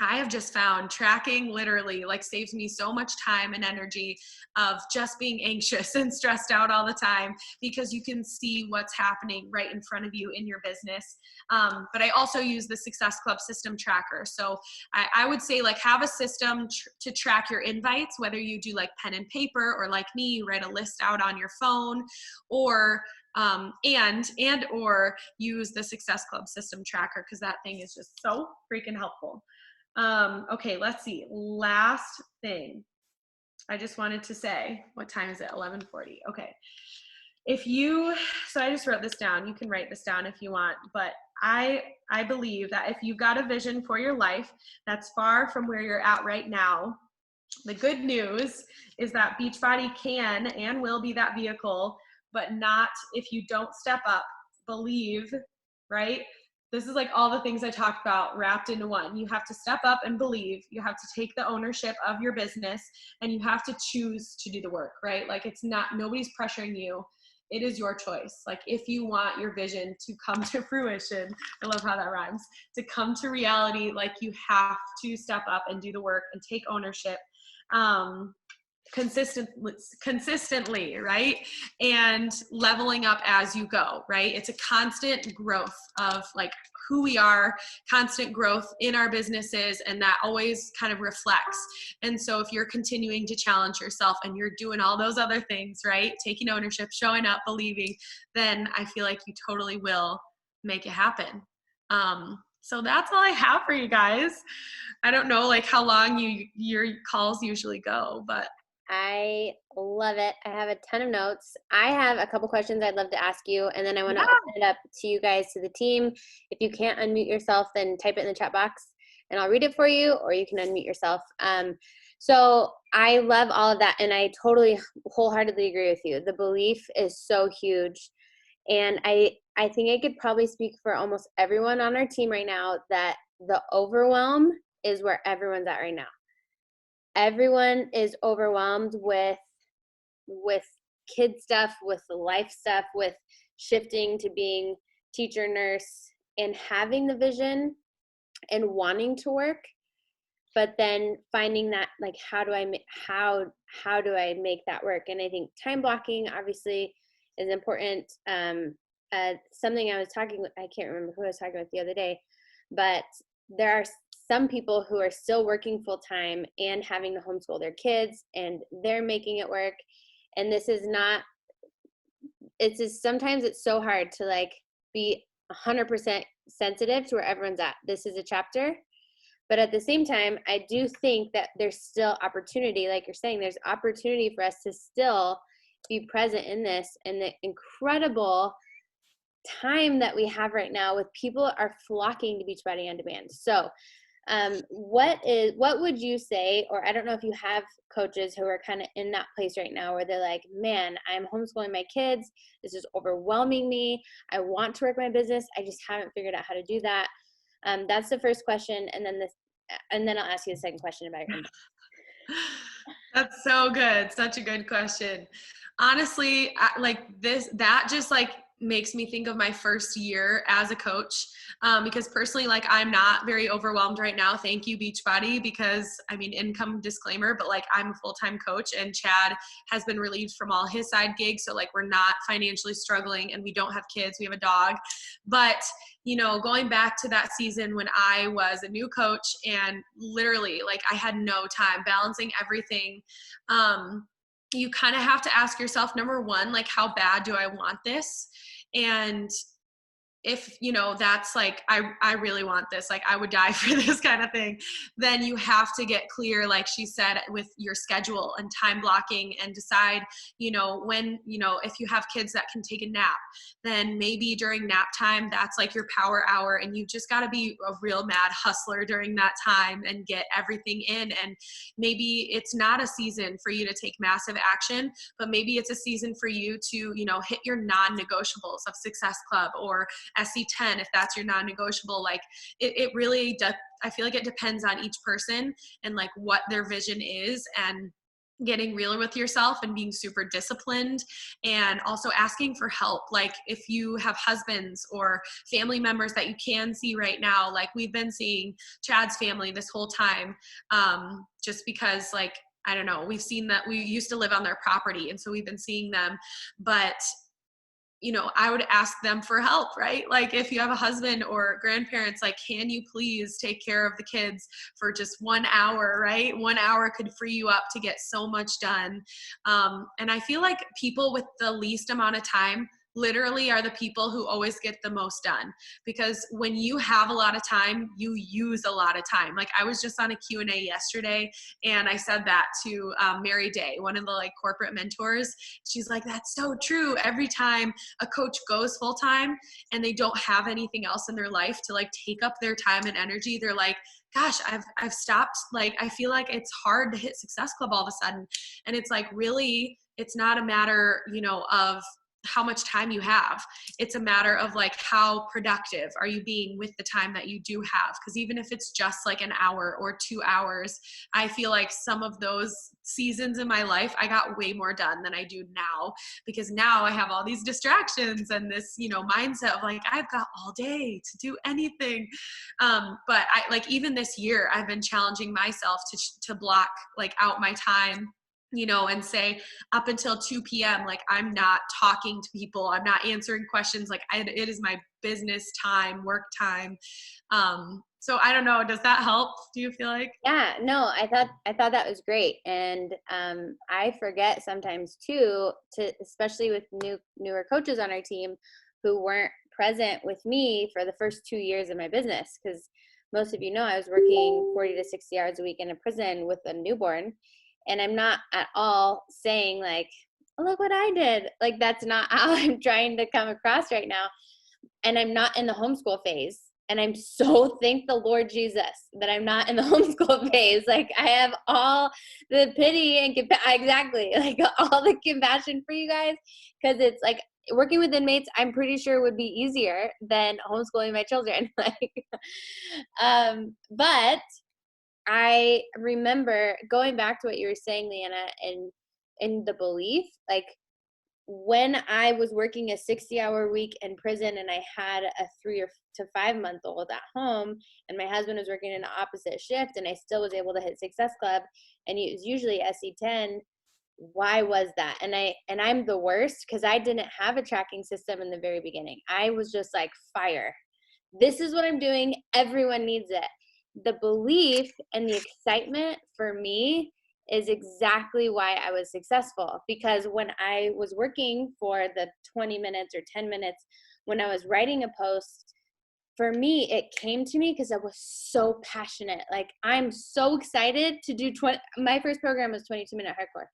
I have just found tracking literally like saves me so much time and energy of just being anxious and stressed out all the time because you can see what's happening right in front of you in your business. But I also use the Success Club system tracker. So I would say like have a system to track your invites, whether you do like pen and paper or like me, you write a list out on your phone or or use the Success Club system tracker because that thing is just so freaking helpful. Okay, let's see. Last thing. I just wanted to say, what time is it? 11:40. Okay. So I just wrote this down. You can write this down if you want, but I believe that if you've got a vision for your life that's far from where you're at right now, the good news is that Beachbody can and will be that vehicle, but not if you don't step up, believe, right? This is like all the things I talked about wrapped into one. You have to step up and believe. You have to take the ownership of your business and you have to choose to do the work, right? Like nobody's pressuring you. It is your choice. Like if you want your vision to come to fruition, I love how that rhymes, to come to reality, like you have to step up and do the work and take ownership. Consistently, right? And leveling up as you go, right? It's a constant growth of like who we are, constant growth in our businesses, and that always kind of reflects. And so if you're continuing to challenge yourself and you're doing all those other things, right? Taking ownership, showing up, believing, then I feel like you totally will make it happen. So that's all I have for you guys. I don't know like how long your calls usually go, but I love it. I have a ton of notes. I have a couple questions I'd love to ask you, and then I want to open it up to you guys, to the team. If you can't unmute yourself, then type it in the chat box, and I'll read it for you, or you can unmute yourself. So I love all of that, and I totally, wholeheartedly agree with you. The belief is so huge, and I think I could probably speak for almost everyone on our team right now that the overwhelm is where everyone's at right now. Everyone is overwhelmed with kid stuff, with life stuff, with shifting to being teacher, nurse, and having the vision and wanting to work, but then finding that like how do I make that work? And I think time blocking obviously is important. Something I can't remember who I was talking with the other day, but there are some people who are still working full time and having to homeschool their kids, and they're making it work. And this is not it's just, sometimes it's so hard to like be 100% sensitive to where everyone's at. This is a chapter. But at the same time, I do think that there's still opportunity. Like you're saying, there's opportunity for us to still be present in this, and the incredible time that we have right now with people are flocking to Beachbody On Demand. So what would you say, or I don't know if you have coaches who are kind of in that place right now where they're like, man, I'm homeschooling my kids. This is overwhelming me. I want to work my business. I just haven't figured out how to do that. That's the first question. And then I'll ask you the second question about your inbox. That's so good. Such a good question. Honestly, that just like makes me think of my first year as a coach. Because personally, like, I'm not very overwhelmed right now. Thank you, Beachbody, because I mean, income disclaimer, but like, I'm a full-time coach, and Chad has been relieved from all his side gigs. So like, we're not financially struggling, and we don't have kids. We have a dog. But you know, going back to that season when I was a new coach and literally like I had no time balancing everything, you kind of have to ask yourself, number one, like, how bad do I want this? And if, you know, that's like, I really want this, like I would die for this kind of thing, then you have to get clear, like she said, with your schedule and time blocking, and decide, you know, when, you know, if you have kids that can take a nap, then maybe during nap time, that's like your power hour, and you just got to be a real mad hustler during that time and get everything in. And maybe it's not a season for you to take massive action, but maybe it's a season for you to, you know, hit your non-negotiables of Success Club or SC10, if that's your non-negotiable. Like it really does. I feel like it depends on each person and like what their vision is, and getting real with yourself and being super disciplined, and also asking for help. Like if you have husbands or family members that you can see right now, like we've been seeing Chad's family this whole time, just because like, I don't know, we've seen that. We used to live on their property, and so we've been seeing them. But you know, I would ask them for help, right? Like if you have a husband or grandparents, like, can you please take care of the kids for just 1 hour, right? 1 hour could free you up to get so much done. And I feel like people with the least amount of time literally are the people who always get the most done, because when you have a lot of time, you use a lot of time. Like I was just on a Q&A yesterday, and I said that to Mary Day, one of the like corporate mentors. She's like, that's so true. Every time a coach goes full time and they don't have anything else in their life to like take up their time and energy, they're like, gosh, I've stopped. Like, I feel like it's hard to hit Success Club all of a sudden. And it's like, really, it's not a matter, you know, of how much time you have. It's a matter of like, how productive are you being with the time that you do have? Because even if it's just like an hour or 2 hours, I feel like some of those seasons in my life, I got way more done than I do now, because now I have all these distractions and this, you know, mindset of like, I've got all day to do anything. But I like, even this year, I've been challenging myself to block like out my time, you know, and say up until 2 p.m., like I'm not talking to people. I'm not answering questions. Like it is my business time, work time. So I don't know. Does that help? Do you feel like? Yeah, no, I thought that was great. And I forget sometimes too, especially with newer coaches on our team who weren't present with me for the first 2 years of my business. Because most of you know, I was working 40 to 60 hours a week in a prison with a newborn. And I'm not at all saying like, oh, look what I did. Like, that's not how I'm trying to come across right now. And I'm not in the homeschool phase. And I'm so thank the Lord Jesus that I'm not in the homeschool phase. Like I have all the pity and exactly, like all the compassion for you guys. Cause it's like working with inmates, I'm pretty sure would be easier than homeschooling my children. Like, but I remember going back to what you were saying, Leanna, and in the belief, like when I was working a 60-hour week in prison and I had a 3 to 5 month old at home, and my husband was working an opposite shift, and I still was able to hit Success Club, and it was usually SC10. Why was that? And I'm the worst because I didn't have a tracking system in the very beginning. I was just like, fire. This is what I'm doing. Everyone needs it. The belief and the excitement for me is exactly why I was successful. Because when I was working for the 20 minutes or 10 minutes, when I was writing a post, for me, it came to me because I was so passionate. Like, I'm so excited to do my first program was 22-minute hardcore.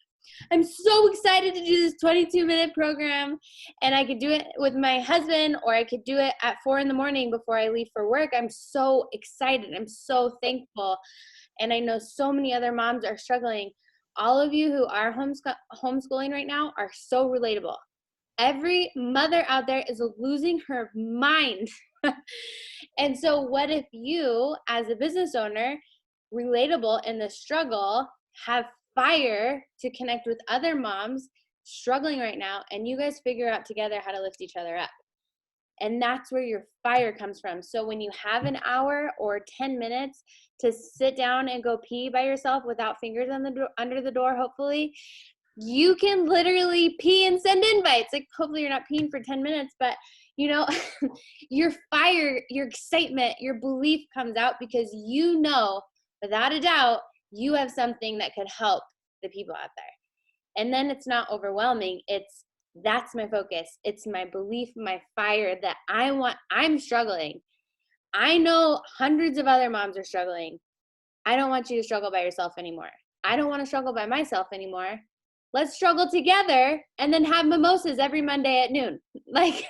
I'm so excited to do this 22-minute program, and I could do it with my husband, or I could do it at 4 a.m. before I leave for work. I'm so excited. I'm so thankful. And I know so many other moms are struggling. All of you who are homeschooling right now are so relatable. Every mother out there is losing her mind. And so what if you, as a business owner, relatable in the struggle, have fire to connect with other moms struggling right now, and you guys figure out together how to lift each other up? And that's where your fire comes from. So when you have an hour or 10 minutes to sit down and go pee by yourself without fingers on the under the door, hopefully, you can literally pee and send invites. Like, hopefully you're not peeing for 10 minutes, but you know, your fire, your excitement, your belief comes out because you know, without a doubt, you have something that could help the people out there. And then it's not overwhelming. That's my focus. It's my belief, my fire that I'm struggling. I know hundreds of other moms are struggling. I don't want you to struggle by yourself anymore. I don't want to struggle by myself anymore. Let's struggle together and then have mimosas every Monday at noon. Like,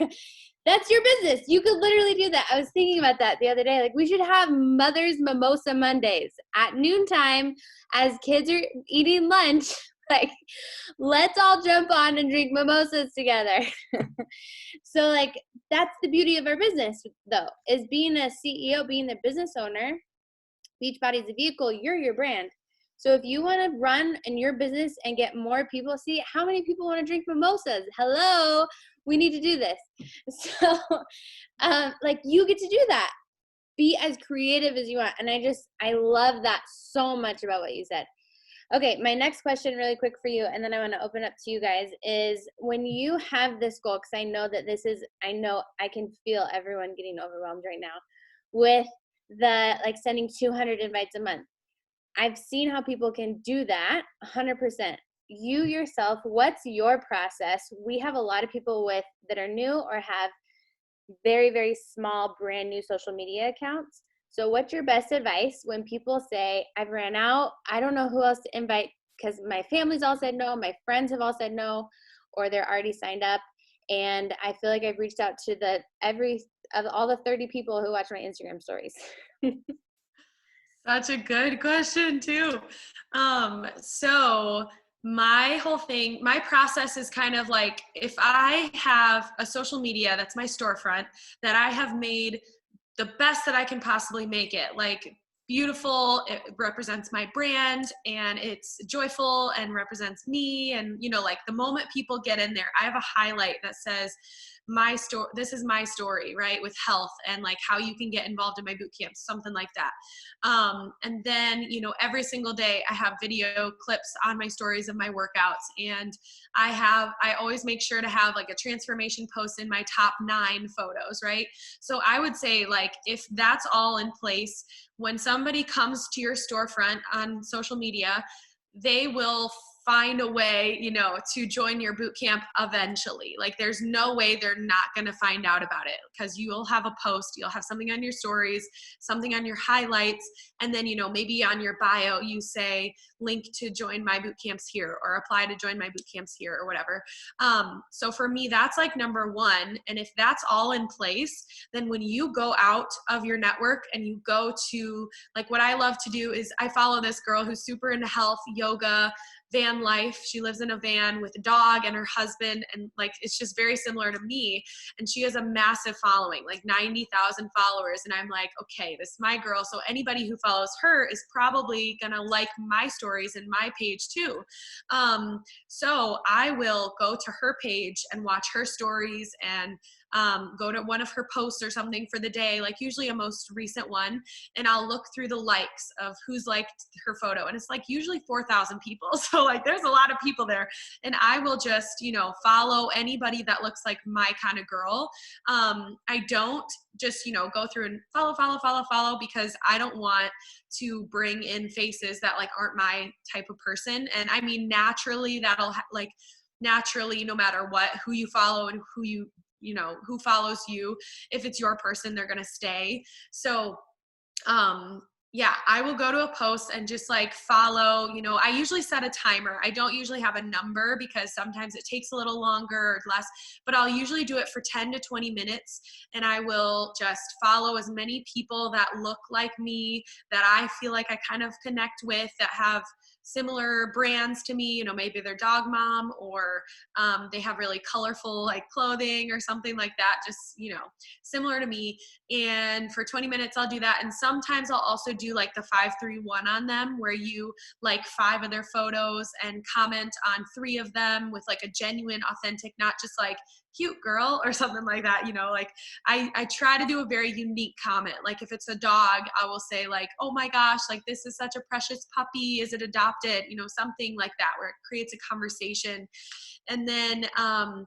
that's your business. You could literally do that. I was thinking about that the other day. Like, we should have Mother's Mimosa Mondays at noontime as kids are eating lunch. Like, let's all jump on and drink mimosas together. So, like, that's the beauty of our business, though, is being a CEO, being the business owner. Beachbody's a vehicle, you're your brand. So if you want to run in your business and get more people, see how many people want to drink mimosas? Hello, we need to do this. So like, you get to do that. Be as creative as you want. And I love that so much about what you said. Okay, my next question really quick for you, and then I want to open up to you guys, is when you have this goal, because I know that I know I can feel everyone getting overwhelmed right now with the, like, sending 200 invites a month. I've seen how people can do that 100%. You yourself, what's your process? We have a lot of people that are new or have very, very small, brand new social media accounts. So what's your best advice when people say, I've ran out, I don't know who else to invite because my family's all said no, my friends have all said no, or they're already signed up, and I feel like I've reached out to all the 30 people who watch my Instagram stories. Such a good question too. So my process is kind of like, if I have a social media that's my storefront that I have made the best that I can possibly make it, like beautiful, it represents my brand and it's joyful and represents me. And, you know, like the moment people get in there, I have a highlight that says, this is my story, right? With health and like how you can get involved in my boot camp, something like that. And then, you know, every single day I have video clips on my stories of my workouts. And I always make sure to have like a transformation post in my top 9 photos, right? So I would say, like, if that's all in place, when somebody comes to your storefront on social media, they will find a way, you know, to join your boot camp eventually. Like, there's no way they're not going to find out about it, because you'll have a post, you'll have something on your stories, something on your highlights, and then, you know, maybe on your bio you say link to join my boot camps here, or apply to join my boot camps here, or whatever. So for me, that's like number 1. And if that's all in place, then when you go out of your network and you go to, like, what I love to do is I follow this girl who's super into health, yoga, van life. She lives in a van with a dog and her husband, and like, it's just very similar to me. And she has a massive following, like 90,000 followers. And I'm like, okay, this is my girl. So anybody who follows her is probably gonna like my stories and my page too. So I will go to her page and watch her stories and go to one of her posts or something for the day, like usually a most recent one, and I'll look through the likes of who's liked her photo. And it's like usually 4,000 people. So like there's a lot of people there. And I will just, you know, follow anybody that looks like my kind of girl. I don't just, you know, go through and follow because I don't want to bring in faces that like aren't my type of person. And I mean, naturally naturally, no matter what, who you follow and you know, who follows you, if it's your person, they're going to stay. So, yeah, I will go to a post and just like follow, you know, I usually set a timer. I don't usually have a number because sometimes it takes a little longer or less, but I'll usually do it for 10 to 20 minutes. And I will just follow as many people that look like me, that I feel like I kind of connect with, that have similar brands to me. You know, maybe they're dog mom, or they have really colorful like clothing or something like that, just, you know, similar to me. And for 20 minutes I'll do that. And sometimes I'll also do like the 5-3-1 on them, where you like 5 of their photos and comment on 3 of them with like a genuine, authentic, not just like cute girl or something like that. You know, like I try to do a very unique comment. Like if it's a dog, I will say like, oh my gosh, like this is such a precious puppy. Is it adopted? You know, something like that, where it creates a conversation. And then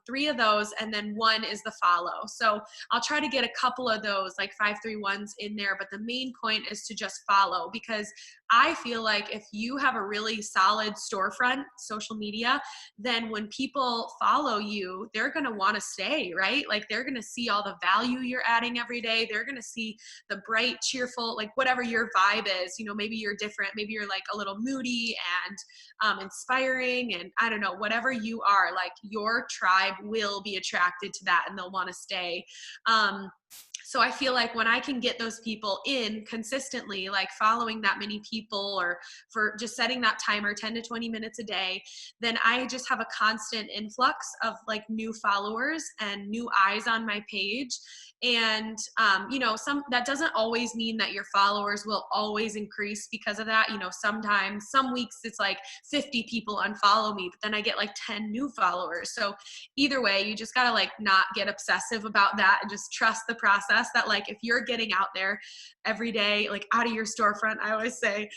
3 of those, and then 1 is the follow. So I'll try to get a couple of those like 5-3-1s in there, but the main point is to just follow, because I feel like if you have a really solid storefront, social media, then when people follow you, they're going to want to stay, right? Like they're going to see all the value you're adding every day. They're going to see the bright, cheerful, like whatever your vibe is, you know, maybe you're different. Maybe you're like a little moody and inspiring, and I don't know, whatever you are, like your tribe will be attracted to that and they'll want to stay. So I feel like when I can get those people in consistently, like following that many people, or for just setting that timer 10 to 20 minutes a day, then I just have a constant influx of like new followers and new eyes on my page. And, you know, that doesn't always mean that your followers will always increase because of that. You know, sometimes, some weeks it's like 50 people unfollow me, but then I get like 10 new followers. So either way, you just got to like not get obsessive about that and just trust the process, that like if you're getting out there every day, like out of your storefront, I always say,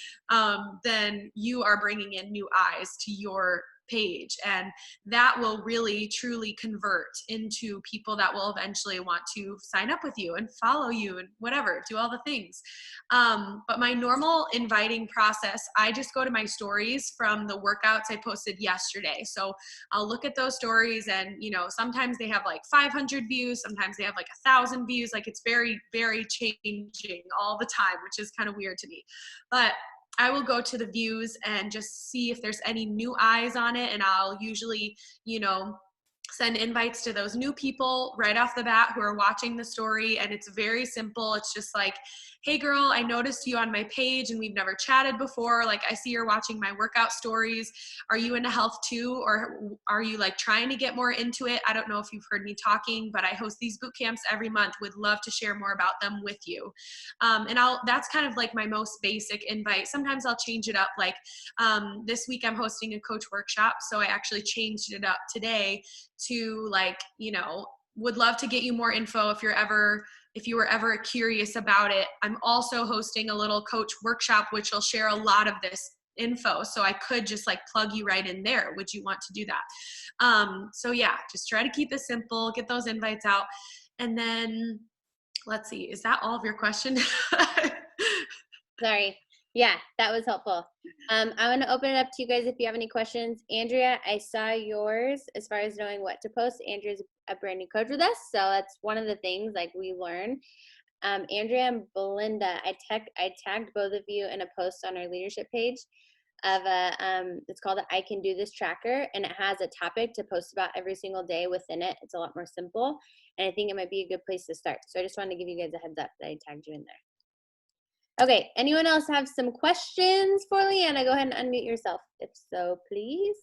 then you are bringing in new eyes to your page, and that will really truly convert into people that will eventually want to sign up with you and follow you and whatever, do all the things. But my normal inviting process, I just go to my stories from the workouts I posted yesterday. So I'll look at those stories, and you know, sometimes they have like 500 views, sometimes they have like 1,000 views. Like it's very, very changing all the time, which is kind of weird to me. But I will go to the views and just see if there's any new eyes on it. And I'll usually, you know, send invites to those new people right off the bat who are watching the story. And it's very simple. It's just like, hey girl, I noticed you on my page and we've never chatted before. Like I see you're watching my workout stories. Are you into health too? Or are you like trying to get more into it? I don't know if you've heard me talking, but I host these boot camps every month. Would love to share more about them with you. And that's kind of like my most basic invite. Sometimes I'll change it up. Like this week I'm hosting a coach workshop. So I actually changed it up today to like, you know, would love to get you more info if you were ever curious about it. I'm also hosting a little coach workshop, which will share a lot of this info. So I could just like plug you right in there. Would you want to do that? So yeah, just try to keep it simple, get those invites out. And then let's see, is that all of your question? Sorry. Yeah, that was helpful. I want to open it up to you guys if you have any questions. Andrea, I saw yours as far as knowing what to post. Andrea's a brand new coach with us, so that's one of the things like we learn. Andrea and Belinda, I tagged both of you in a post on our leadership page of it's called the I Can Do This tracker, and it has a topic to post about every single day within it. It's a lot more simple, and I think it might be a good place to start. So I just wanted to give you guys a heads up that I tagged you in there. Okay, anyone else have some questions for Leanna? Go ahead and unmute yourself, if so, please.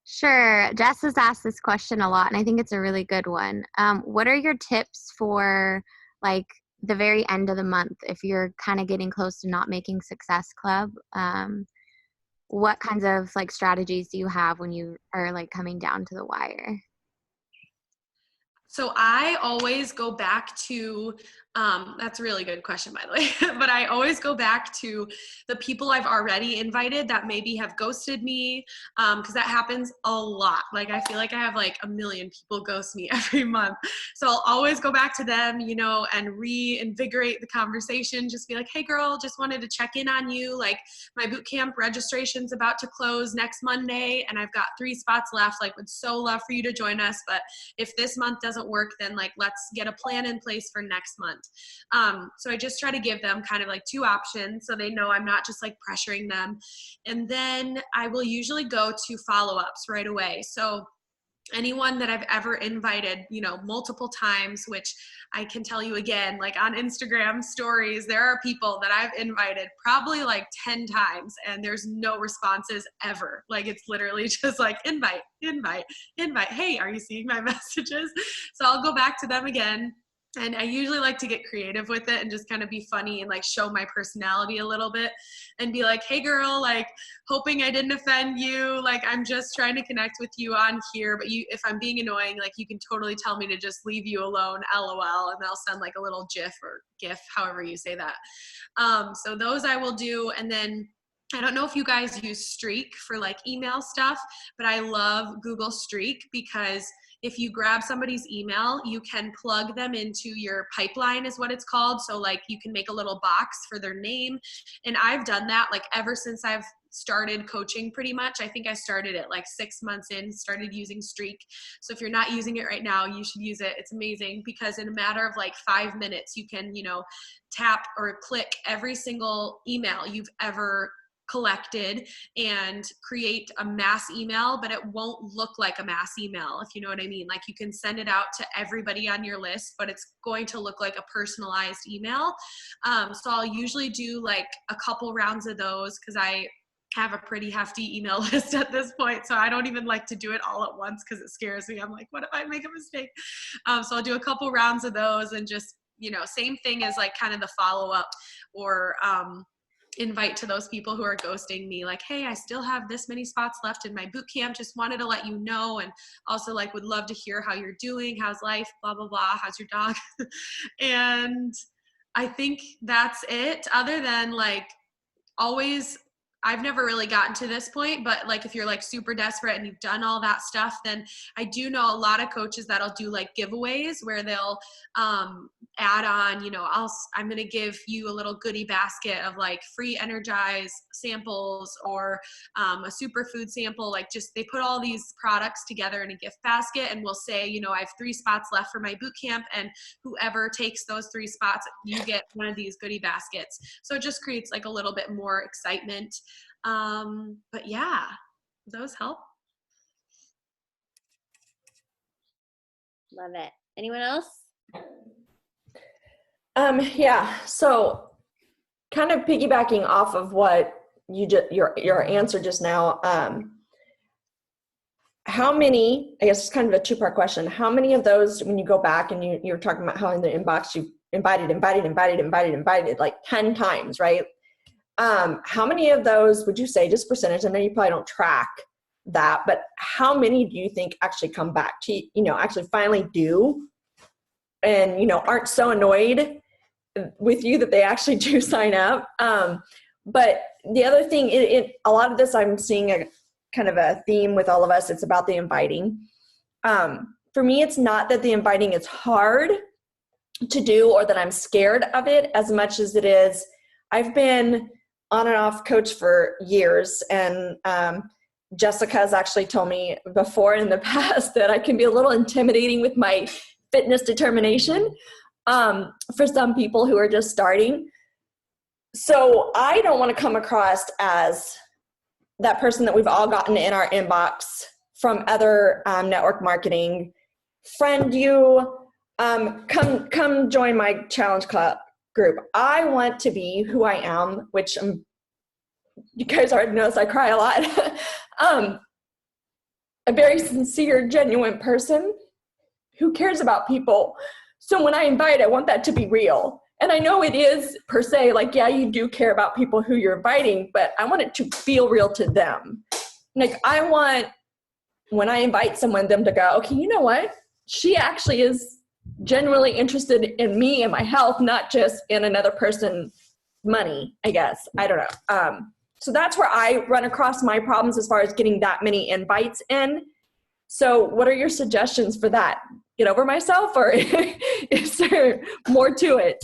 Sure. Jess has asked this question a lot, and I think it's a really good one. What are your tips for like the very end of the month if you're kind of getting close to not making Success Club? What kinds of like strategies do you have when you are like coming down to the wire? So I always go back to, that's a really good question, by the way, but I always go back to the people I've already invited that maybe have ghosted me, because that happens a lot. Like, I feel like I have like a million people ghost me every month. So I'll always go back to them, you know, and reinvigorate the conversation. Just be like, hey girl, just wanted to check in on you. Like, my boot camp registration's about to close next Monday and I've got 3 spots left. Like, would so love for you to join us. But if this month doesn't work, then like, let's get a plan in place for next month. So I just try to give them kind of like 2 options so they know I'm not just like pressuring them. And then I will usually go to follow-ups right away. So anyone that I've ever invited, you know, multiple times, which I can tell you again, like on Instagram stories, there are people that I've invited probably like 10 times and there's no responses ever. Like, it's literally just like invite, invite, invite. Hey, are you seeing my messages? So I'll go back to them again. And I usually like to get creative with it and just kind of be funny and like show my personality a little bit and be like, hey girl, like, hoping I didn't offend you. Like, I'm just trying to connect with you on here, but if I'm being annoying, like, you can totally tell me to just leave you alone, LOL. And they'll send like a little GIF or GIF, however you say that. So those I will do. And then I don't know if you guys use Streak for like email stuff, but I love Google Streak because if you grab somebody's email, you can plug them into your pipeline is what it's called. So like, you can make a little box for their name. And I've done that like ever since I've started coaching pretty much. I think I started it like 6 months in, started using Streak. So if you're not using it right now, you should use it. It's amazing because in a matter of like 5 minutes, you can, you know, tap or click every single email you've ever collected and create a mass email, but it won't look like a mass email, if you know what I mean. Like, you can send it out to everybody on your list, but it's going to look like a personalized email. So I'll usually do like a couple rounds of those because I have a pretty hefty email list at this point. So I don't even like to do it all at once because it scares me. I'm like, what if I make a mistake? So I'll do a couple rounds of those and just, you know, same thing as like kind of the follow-up or, invite to those people who are ghosting me, like, hey, I still have this many spots left in my boot camp, just wanted to let you know, and also like would love to hear how you're doing, how's life, blah blah blah, how's your dog. And I think that's it, other than like, always, I've never really gotten to this point, but like, if you're like super desperate and you've done all that stuff, then I do know a lot of coaches that'll do like giveaways where they'll add on, you know, I'm going to give you a little goodie basket of like free Energize samples or a superfood sample. Like, just, they put all these products together in a gift basket and we'll say, you know, I have 3 spots left for my boot camp and whoever takes those 3 spots, you get one of these goodie baskets. So it just creates like a little bit more excitement. But yeah, those help. Love it. Anyone else? Yeah. So kind of piggybacking off of what your answer just now, how many, I guess it's kind of a 2-part question. How many of those, when you go back and you're talking about how in the inbox you invited like 10 times, right? How many of those would you say, just percentage? I know you probably don't track that, but how many do you think actually come back to, you know, actually finally do and, you know, aren't so annoyed with you that they actually do sign up? But the other thing, a lot of this I'm seeing a kind of a theme with all of us. It's about the inviting. For me, it's not that the inviting is hard to do or that I'm scared of it as much as it is, I've been on and off coach for years, and Jessica's actually told me before in the past that I can be a little intimidating with my fitness determination for some people who are just starting. So I don't want to come across as that person that we've all gotten in our inbox from other network marketing. Friend you, come join my challenge club group. I want to be who I am, which you guys already notice I cry a lot. A very sincere, genuine person who cares about people. So when I invite, I want that to be real. And I know it is per se, like, yeah, you do care about people who you're inviting, but I want it to feel real to them. Like, I want, when I invite someone, them to go, okay, you know what? she actually is genuinely interested in me and my health, not just in another person's money, I guess. I don't know. So that's where I run across my problems as far as getting that many invites in. So what are your suggestions for that? Get over myself, or is there more to it?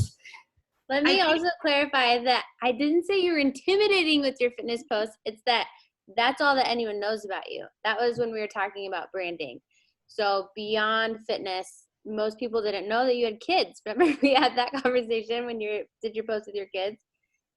Let me also clarify that I didn't say you're intimidating with your fitness posts. It's that that's all that anyone knows about you. That was when we were talking about branding. So beyond fitness, most people didn't know that you had kids. Remember we had that conversation when you did your post with your kids?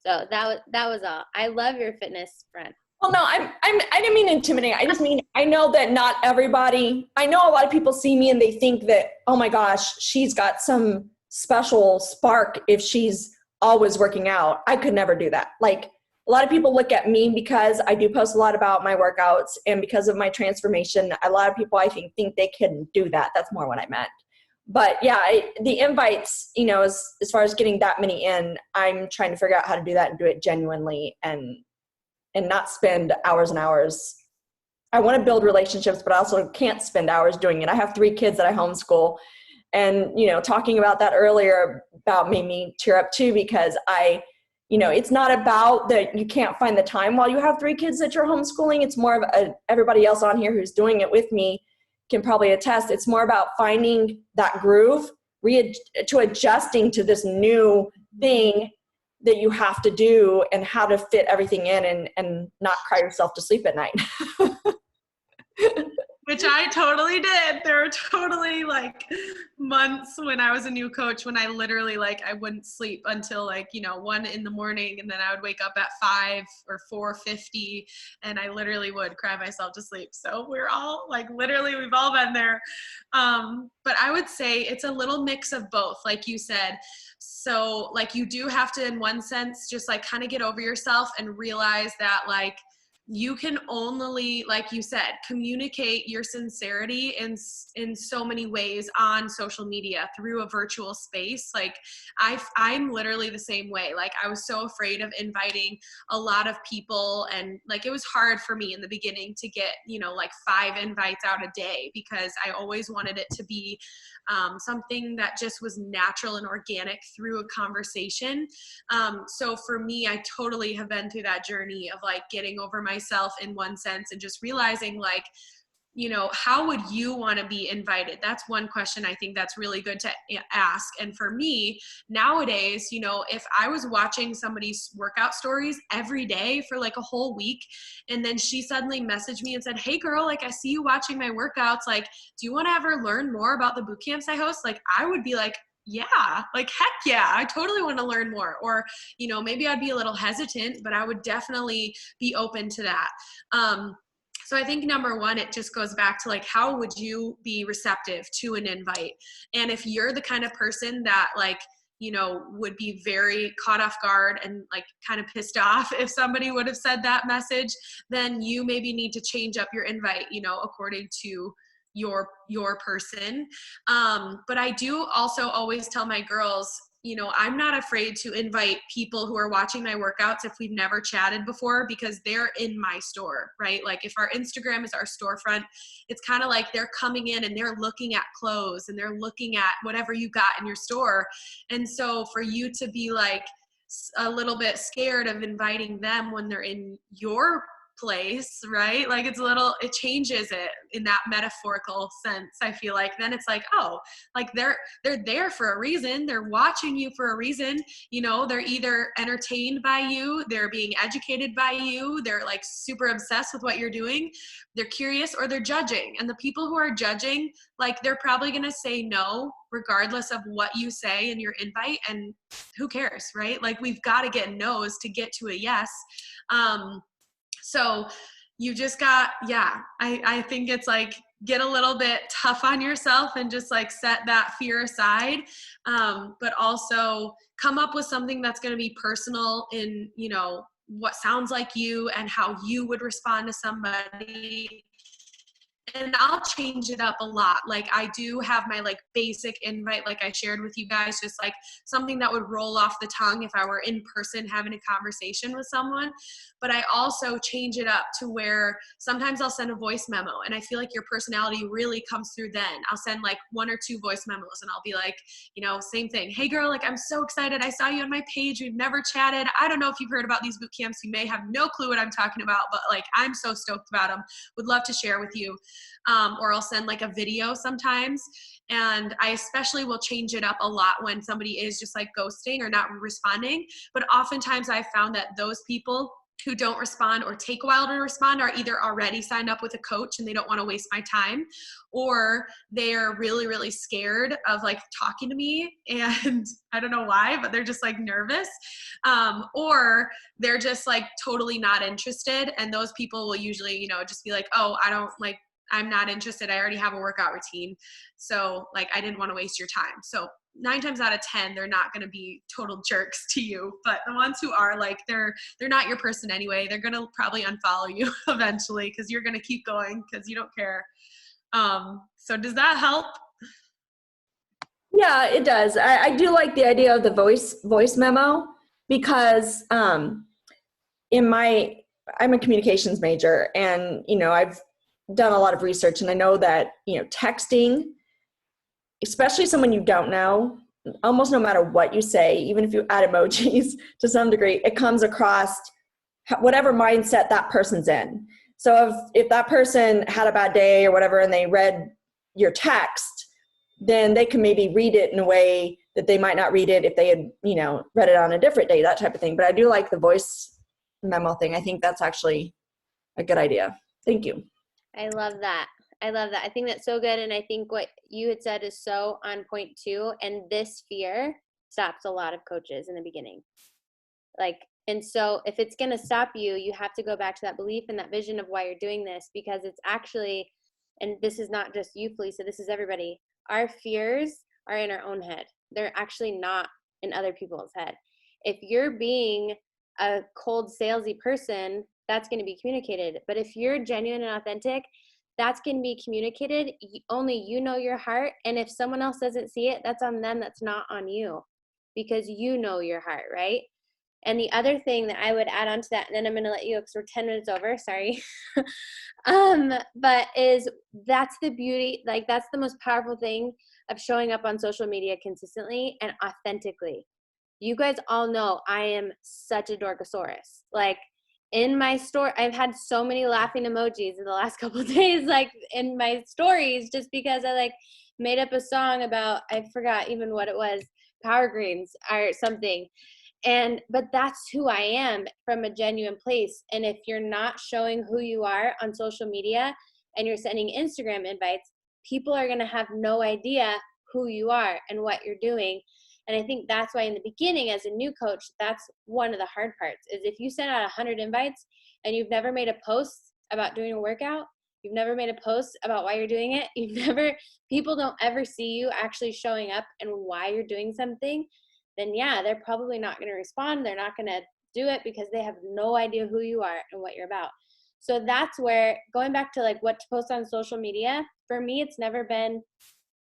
So that was all. I love your fitness friend. Well, no, I didn't mean intimidate. I just mean, I know that not everybody, I know a lot of people see me and they think that, oh my gosh, she's got some special spark if she's always working out. I could never do that. Like, a lot of people look at me because I do post a lot about my workouts, and because of my transformation, a lot of people I think they can do that. That's more what I meant. But yeah, the invites, you know, as far as getting that many in, I'm trying to figure out how to do that and do it genuinely and not spend hours and hours. I want to build relationships, but I also can't spend hours doing it. I have 3 kids that I homeschool, and, you know, talking about that earlier about made me tear up too, because it's not about that you can't find the time while you have 3 kids that you're homeschooling. It's more of everybody else on here who's doing it with me can probably attest. It's more about finding that groove, to adjusting to this new thing that you have to do, and how to fit everything in and not cry yourself to sleep at night. Which I totally did. There were totally like months when I was a new coach when I literally I wouldn't sleep until 1 in the morning, and then I would wake up at 5 or 4:50, and I literally would cry myself to sleep. So we're all literally, we've all been there. But I would say it's a little mix of both, like you said. So you do have to, in one sense, just kind of get over yourself and realize that you can only, like you said, communicate your sincerity in so many ways on social media through a virtual space. I'm literally the same way. I was so afraid of inviting a lot of people, and it was hard for me in the beginning to get 5 invites out a day, because I always wanted it to be something that just was natural and organic through a conversation. So for me, I totally have been through that journey of getting over myself in one sense, and just realizing how would you want to be invited? That's one question I think that's really good to ask. And for me nowadays, if I was watching somebody's workout stories every day for a whole week, and then she suddenly messaged me and said, hey girl, I see you watching my workouts. Do you want to ever learn more about the boot camps I host? I would be yeah, heck yeah, I totally want to learn more. Or, maybe I'd be a little hesitant, but I would definitely be open to that. So I think number one, it just goes back to how would you be receptive to an invite? And if you're the kind of person that would be very caught off guard and kind of pissed off if somebody would have said that message, then you maybe need to change up your invite, according to your person. But I do also always tell my girls, I'm not afraid to invite people who are watching my workouts if we've never chatted before, because they're in my store, right? If our Instagram is our storefront, it's kind of they're coming in and they're looking at clothes and they're looking at whatever you got in your store. And so for you to be a little bit scared of inviting them when they're in your place, right? It changes it in that metaphorical sense. I feel then it's they're there for a reason. They're watching you for a reason. They're either entertained by you, they're being educated by you, they're super obsessed with what you're doing, they're curious, or they're judging. And the people who are judging, they're probably going to say no regardless of what you say in your invite, and who cares, right? We've got to get no's to get to a yes. So you just got, I think it's get a little bit tough on yourself and just set that fear aside. But also come up with something that's going to be personal in, what sounds like you and how you would respond to somebody. and I'll change it up a lot. Like I do have my like basic invite, like I shared with you guys, just like something that would roll off the tongue if I were in person having a conversation with someone. But I also change it up to where sometimes I'll send a voice memo, and I feel like your personality really comes through then. I'll send like 1 or 2 voice memos, and I'll be like, you know, same thing. Hey girl, like I'm so excited. I saw you on my page. We've never chatted. I don't know if you've heard about these boot camps. You may have no clue what I'm talking about, but like I'm so stoked about them. Would love to share with you. Or I'll send like a video sometimes. And I especially will change it up a lot when somebody is just like ghosting or not responding. But oftentimes I've found that those people who don't respond or take a while to respond are either already signed up with a coach and they don't want to waste my time, or they're really, really scared of like talking to me, and I don't know why, but they're just like nervous, or they're just like totally not interested. And those people will usually, you know, just be like, oh, I'm not interested. I already have a workout routine. So like, I didn't want to waste your time. So 9 times out of 10, they're not going to be total jerks to you. But the ones who are like, they're not your person anyway. They're going to probably unfollow you eventually because you're going to keep going because you don't care. So does that help? Yeah, it does. I do like the idea of the voice memo because I'm a communications major, and you know, I've done a lot of research, and I know that, you know, texting, especially someone you don't know, almost no matter what you say, even if you add emojis to some degree, it comes across whatever mindset that person's in. So if that person had a bad day or whatever and they read your text, then they can maybe read it in a way that they might not read it if they had, you know, read it on a different day, that type of thing. But I do like the voice memo thing. I think that's actually a good idea. Thank you. I love that. I love that. I think that's so good. And I think what you had said is so on point too. And this fear stops a lot of coaches in the beginning. Like, and so if it's going to stop you, you have to go back to that belief and that vision of why you're doing this, because it's actually, and this is not just you, Felicia, this is everybody. Our fears are in our own head. They're actually not in other people's head. If you're being a cold, salesy person, that's going to be communicated. But if you're genuine and authentic, that's going to be communicated. Only you know your heart. And if someone else doesn't see it, that's on them. That's not on you, because you know your heart, right? And the other thing that I would add on to that, and then I'm going to let you go because we're 10 minutes over, sorry. But is that's the beauty, like that's the most powerful thing of showing up on social media consistently and authentically. You guys all know I am such a dorkosaurus. Like in my story, I've had so many laughing emojis in the last couple of days, like in my stories, just because I like made up a song about, I forgot even what it was, Power Greens or something. But that's who I am from a genuine place. And if you're not showing who you are on social media and you're sending Instagram invites, people are going to have no idea who you are and what you're doing. And I think that's why in the beginning, as a new coach, that's one of the hard parts, is if you send out 100 invites and you've never made a post about doing a workout, you've never made a post about why you're doing it, people don't ever see you actually showing up and why you're doing something, then yeah, they're probably not going to respond. They're not going to do it because they have no idea who you are and what you're about. So that's where, going back to like what to post on social media, for me, it's never been,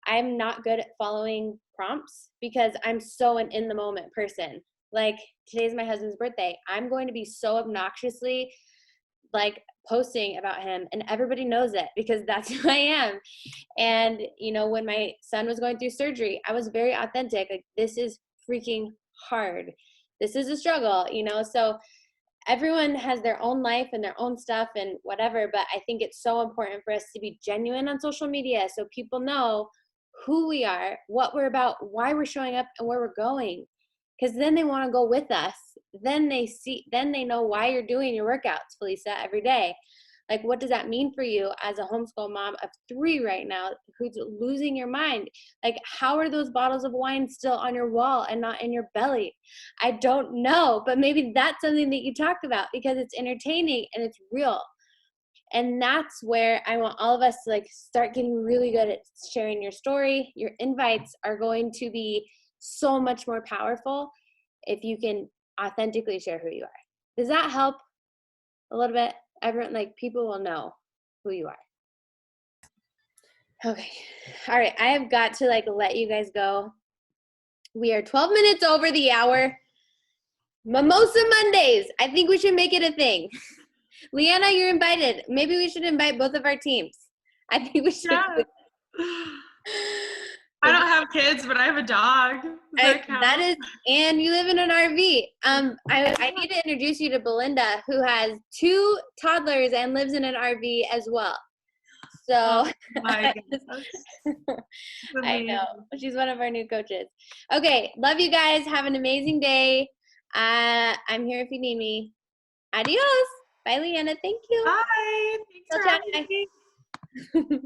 I'm not good at following prompts because I'm so an in the moment person. Like today's my husband's birthday. I'm going to be so obnoxiously like posting about him, and everybody knows it because that's who I am. And you know, when my son was going through surgery, I was very authentic. Like, this is freaking hard. This is a struggle, you know? So everyone has their own life and their own stuff and whatever, but I think it's so important for us to be genuine on social media so people know who we are, what we're about, why we're showing up, and where we're going. Because then they want to go with us. Then they know why you're doing your workouts, Felicia, every day. Like, what does that mean for you as a homeschool mom of 3 right now who's losing your mind? Like, how are those bottles of wine still on your wall and not in your belly? I don't know, but maybe that's something that you talked about because it's entertaining and it's real. And that's where I want all of us to like start getting really good at sharing your story. Your invites are going to be so much more powerful if you can authentically share who you are. Does that help a little bit? Everyone, like, people will know who you are. Okay. All right. I have got to like let you guys go. We are 12 minutes over the hour. Mimosa Mondays. I think we should make it a thing. Leanna, you're invited. Maybe we should invite both of our teams. I think we should. Yeah. I don't have kids, but I have a dog. Does that count? That is, and you live in an RV. I need to introduce you to Belinda, who has 2 toddlers and lives in an RV as well. So Oh my goodness. I know. She's one of our new coaches. Okay. Love you guys. Have an amazing day. I'm here if you need me. Adios. Bye, Leanna. Thank you. Bye. Thanks for having me.